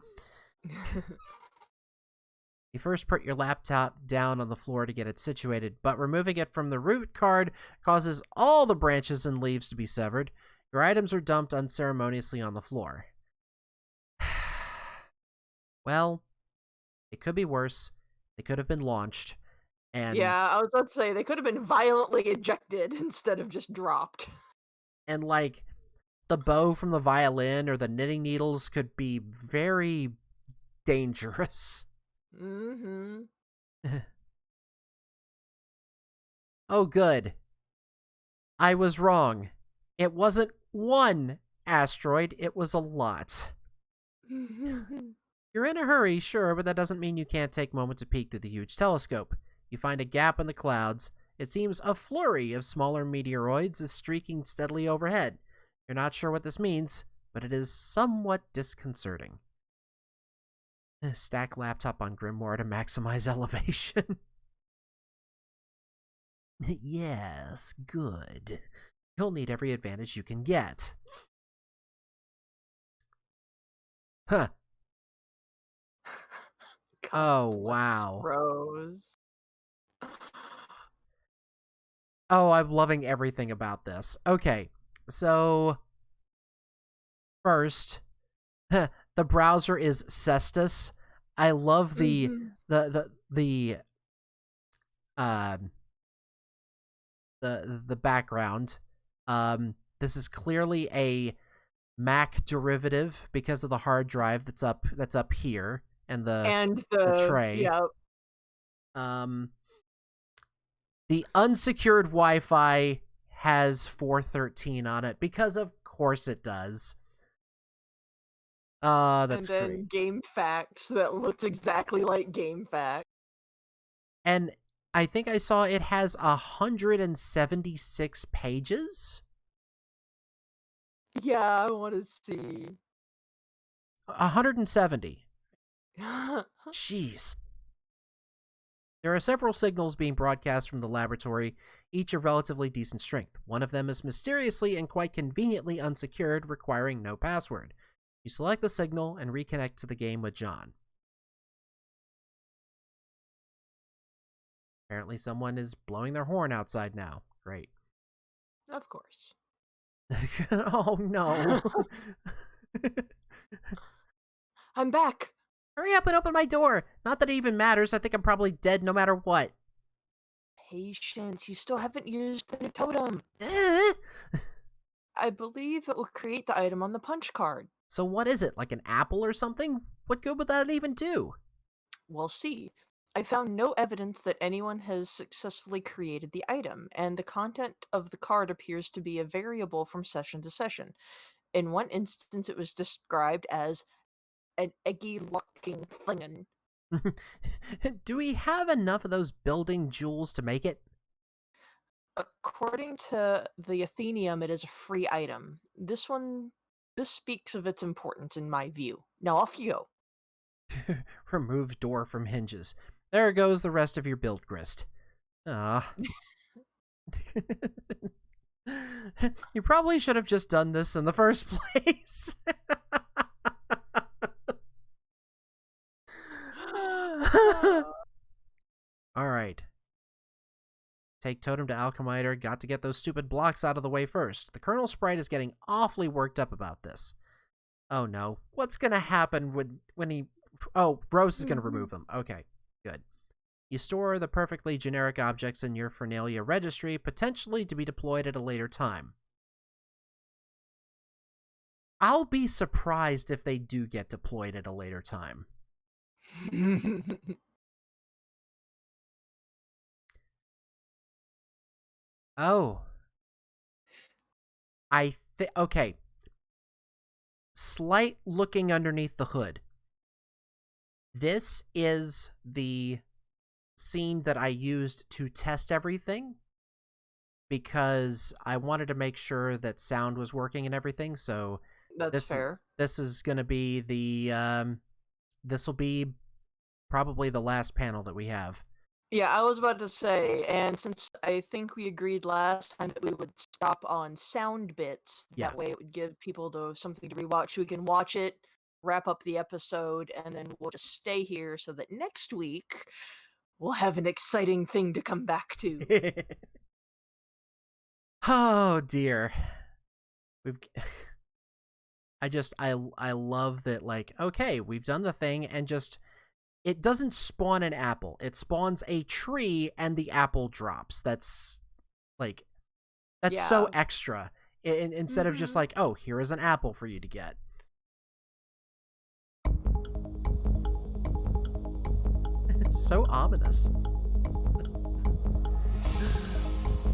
You first put your laptop down on the floor to get it situated, but removing it from the root card causes all the branches and leaves to be severed. Your items are dumped unceremoniously on the floor. Well, it could be worse. They could have been launched. And yeah, I was about to say, they could have been violently ejected instead of just dropped. And, like, the bow from the violin or the knitting needles could be very dangerous. Mm-hmm. Oh, good. I was wrong. It wasn't one asteroid, it was a lot. You're in a hurry, sure, but that doesn't mean you can't take moments to peek through the huge telescope. You find a gap in the clouds. It seems a flurry of smaller meteoroids is streaking steadily overhead. You're not sure what this means, but it is somewhat disconcerting. Stack laptop on Grimoire to maximize elevation. Yes, good. You'll need every advantage you can get. Huh. Oh, wow. Rose. Oh, I'm loving everything about this. Okay, so first, the browser is Cestus. I love uh the background. This is clearly a Mac derivative because of the hard drive that's up here and the tray. Yeah. The unsecured Wi-Fi has 413 on it because of course it does. That's and then great. Game Facts that looks exactly like Game Facts. And I think I saw it has 176 pages. Yeah, I want to see. 170. Jeez. There are several signals being broadcast from the laboratory, each of relatively decent strength. One of them is mysteriously and quite conveniently unsecured, requiring no password. You select the signal and reconnect to the game with John. Apparently someone is blowing their horn outside now. Great. Of course. Oh, no. I'm back. Hurry up and open my door. Not that it even matters. I think I'm probably dead no matter what. Patience. You still haven't used the new totem. Eh? I believe it will create the item on the punch card. So what is it, like an apple or something? What good would that even do? We'll see. I found no evidence that anyone has successfully created the item, and the content of the card appears to be a variable from session to session. In one instance, it was described as an eggy locking thingin. Do we have enough of those building jewels to make it? According to the Athenium, it is a free item. This speaks of its importance in my view. Now off you go. Remove door from hinges. There goes the rest of your build grist. Ah. You probably should have just done this in the first place. Alright. Take totem to alchemiter. Got to get those stupid blocks out of the way first. The Colonel Sprite is getting awfully worked up about this. Oh no. What's gonna happen when he... Oh, Rose is gonna remove them. Okay, good. You store the perfectly generic objects in your Fernalia registry, potentially to be deployed at a later time. I'll be surprised if they do get deployed at a later time. Oh. Okay. Slight looking underneath the hood. This is the scene that I used to test everything because I wanted to make sure that sound was working and everything, so That's fair. This is going to be the this will be probably the last panel that we have. Yeah, I was about to say, and since I think we agreed last time that we would stop on sound bits, that way it would give people something to rewatch. We can watch it, wrap up the episode, and then we'll just stay here so that next week we'll have an exciting thing to come back to. Oh dear. I love that, like, okay, we've done the thing, and just it doesn't spawn an apple. It spawns a tree and the apple drops. That's like that's so extra. Instead of just like, oh, here is an apple for you to get. So ominous.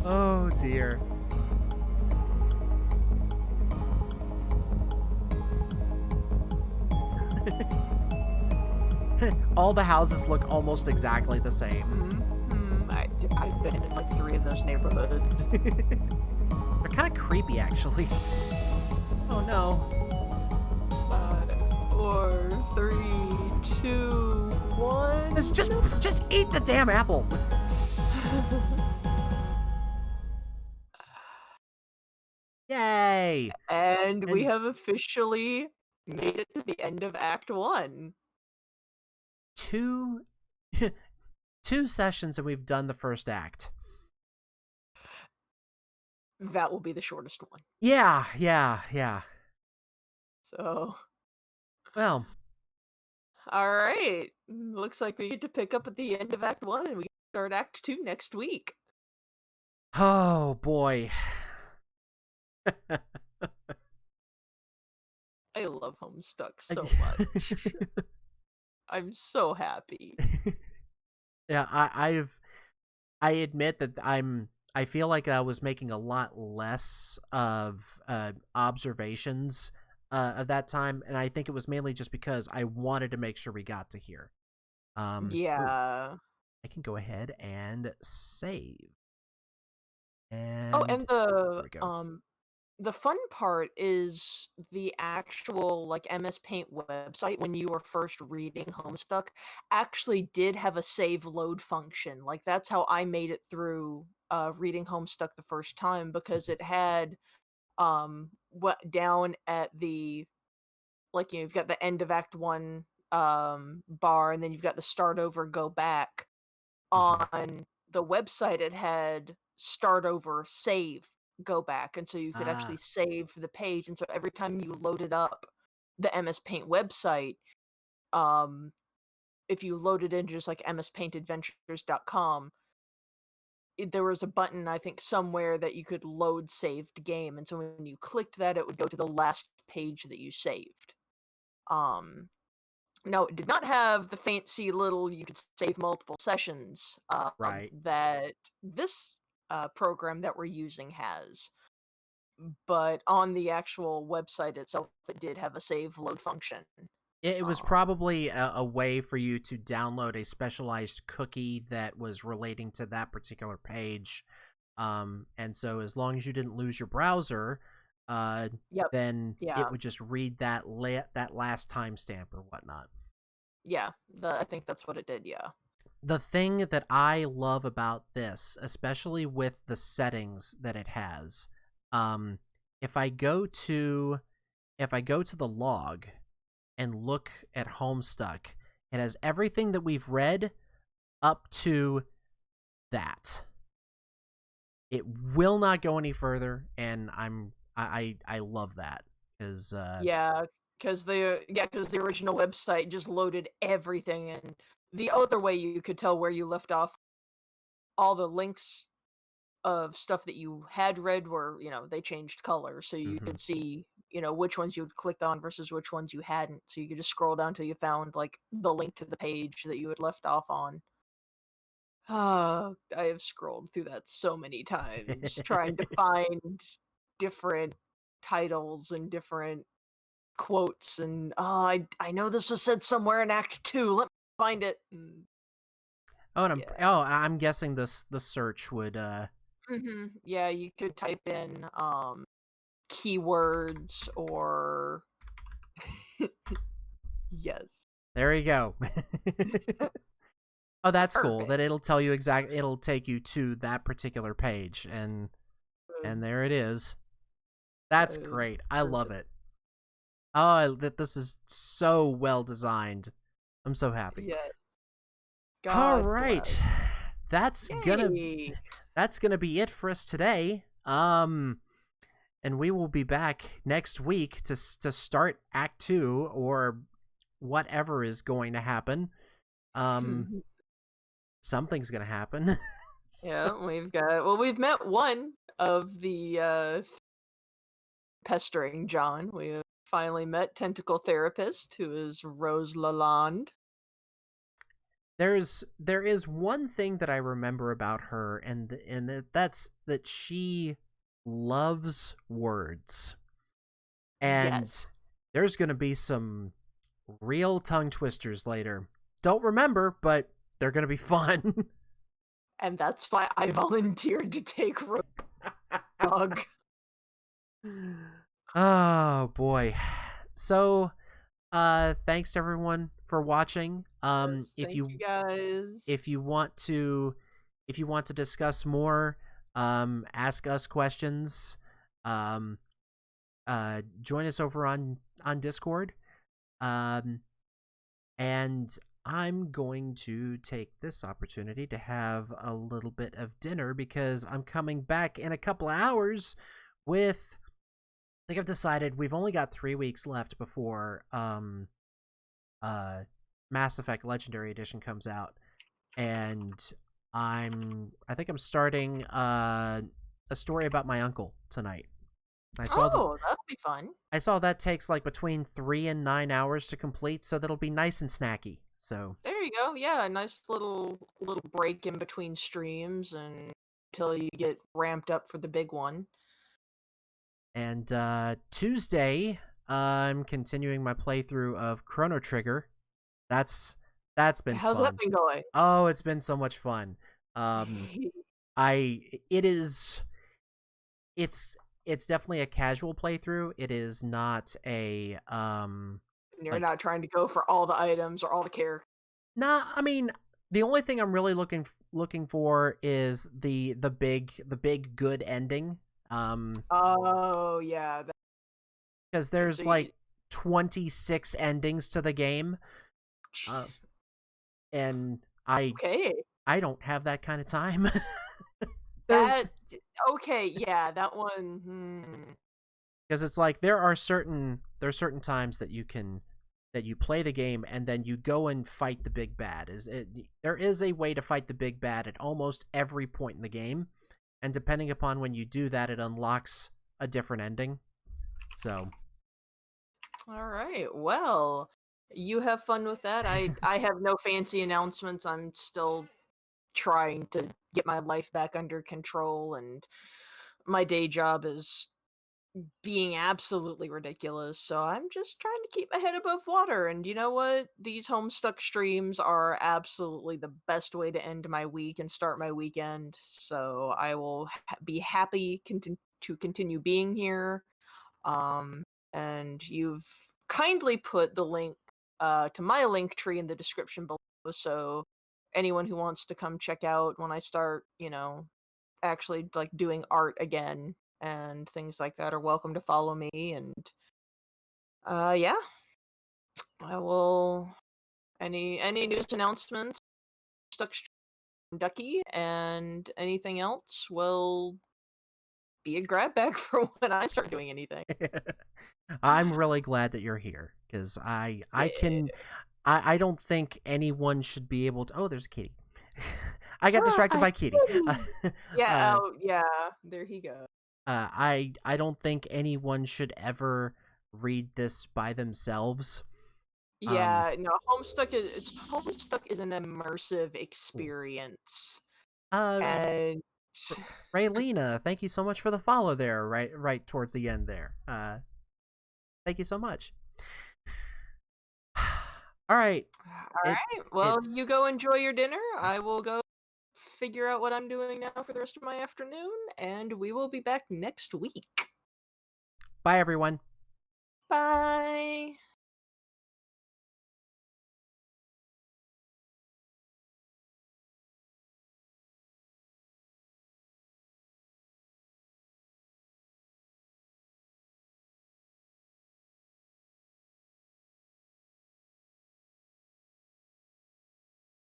Oh dear. All the houses look almost exactly the same. I've been in like 3 of those neighborhoods. They're kind of creepy, actually. Oh no. 5, 4, 3, 2, 1. Just eat the damn apple. Yay! And we And have officially made it to the end of Act 1. two two sessions and we've done the first act. That will be the shortest one. Yeah. So, Well, all right. Looks like we get to pick up at the end of Act 1 and we start Act 2 next week. oh boy. I love Homestuck so much. I'm so happy. Yeah, I admit that I feel like I was making a lot less of observations of that time, and I think it was mainly just because I wanted to make sure we got to here. Ooh, Yeah. I can go ahead and save. Oh, And and there we go. the fun part is the actual like MS Paint website when you were first reading Homestuck actually did have a save load function. Like that's how I made it through reading Homestuck the first time because it had what down at the like you've got the end of Act 1 bar and then you've got the start over go back Mhm. on the website. It had start over save go back, and so you could actually Ah, save the page, and so every time you loaded up the MS Paint website, um if you loaded into just like mspaintadventures.com, there was a button I think somewhere that you could load saved game, and so when you clicked that it would go to the last page that you saved. um No, it did not have the fancy little you could save multiple sessions right. that this program that we're using has. But on the actual website itself, it did have a save load function. It was Uh, probably a way for you to download a specialized cookie that was relating to that particular page. And so as long as you didn't lose your browser, uh, yep. then it Yeah. would just read that last timestamp or whatnot. Yeah. I think that's what it did. Yeah. The thing that I love about this, especially with the settings that it has, um, if I go to the log and look at Homestuck, it has everything that we've read up to that. It will not go any further, and I love that because Yeah. Because the original website just loaded everything, and the other way you could tell where you left off, all the links of stuff that you had read were, they changed color, so you mhm. could see, which ones you'd clicked on versus which ones you hadn't. So you could just scroll down till you found like the link to the page that you had left off on. I have scrolled through that so many times trying to find different titles and different quotes and I know this was said somewhere in Act 2. Let me find it. Yeah. I'm guessing the search would Yeah, you could type in keywords or yes. there you go. Oh, that's cool. Perfect. That it'll tell you exactly. It'll take you to that particular page, and Good, there it is. That's good, great. I love perfect. it. Oh, that this is so well designed. I'm so happy. Yes. All God right, bless. that's gonna Yay! be it for us today. And we will be back next week to start Act 2 or whatever is going to happen. Um, something's gonna happen. So- Yeah, we've met one of the pestering John. We have finally met Tentacle Therapist, who is Rose Lalonde. there is one thing that I remember about her, and that's that she loves words, and Yes. there's gonna be some real tongue twisters later. Don't remember, but they're gonna be fun. And that's why I volunteered to take Roadhog. Oh boy. So thanks everyone for watching. Yes, thank you If guys. you want to discuss more, ask us questions, um join us over on Discord. Um and I'm going to take this opportunity to have a little bit of dinner because I'm coming back in a couple of hours with, I think I've decided we've only got 3 weeks left before uh Mass Effect Legendary Edition comes out, and I think I'm starting a story about my uncle tonight. I saw that Oh, that'll be fun. that takes like between 3 and 9 hours to complete, so that'll be nice and snacky. So, There you go. Yeah, a nice little break in between streams and until you get ramped up for the big one. and Tuesday, I'm continuing my playthrough of Chrono Trigger. That's been How's that fun. been going? Oh, it's been so much fun. Um I it is it's definitely a casual playthrough. It is not a You're like, not trying to go for all the items or all the characters. nah, I mean, the only thing I'm really looking for is the big good ending. Oh yeah, Cuz there's the like 26 endings to the game. Uh and okay. I don't have that kind of time. There's That okay, yeah, that one. Because it's like there are certain times that you play the game and then you go and fight the big bad. There is a way to fight the big bad at almost every point in the game, and depending upon when you do that, it unlocks a different ending. So All right. Well, you have fun with that. I have no fancy announcements. I'm still trying to get my life back under control, and my day job is being absolutely ridiculous. So I'm just trying to keep my head above water. And you know what? These Homestuck streams are absolutely the best way to end my week and start my weekend. So I will be happy to continue being here. Um, and you've kindly put the link to my link tree in the description below. So anyone who wants to come check out when I start, actually like doing art again and things like that are welcome to follow me. And yeah, I will. Any news announcements, stuck Ducky, and anything else will be a grab bag for when I start doing anything. I'm really glad that you're here because Yeah. I don't think anyone should be able to. Oh, there's a kitty. I got distracted Hi, by kitty. yeah. Uh, Oh, yeah. There he goes. I don't think anyone should ever read this by themselves. Um, Yeah. No, Homestuck is an immersive experience, uh, and Raylena, thank you so much for the follow there. Right towards the end there. Thank you so much. All right, all it right. Well, you it's go enjoy your dinner. I will go figure out what I'm doing now for the rest of my afternoon, and we will be back next week. bye everyone. Bye.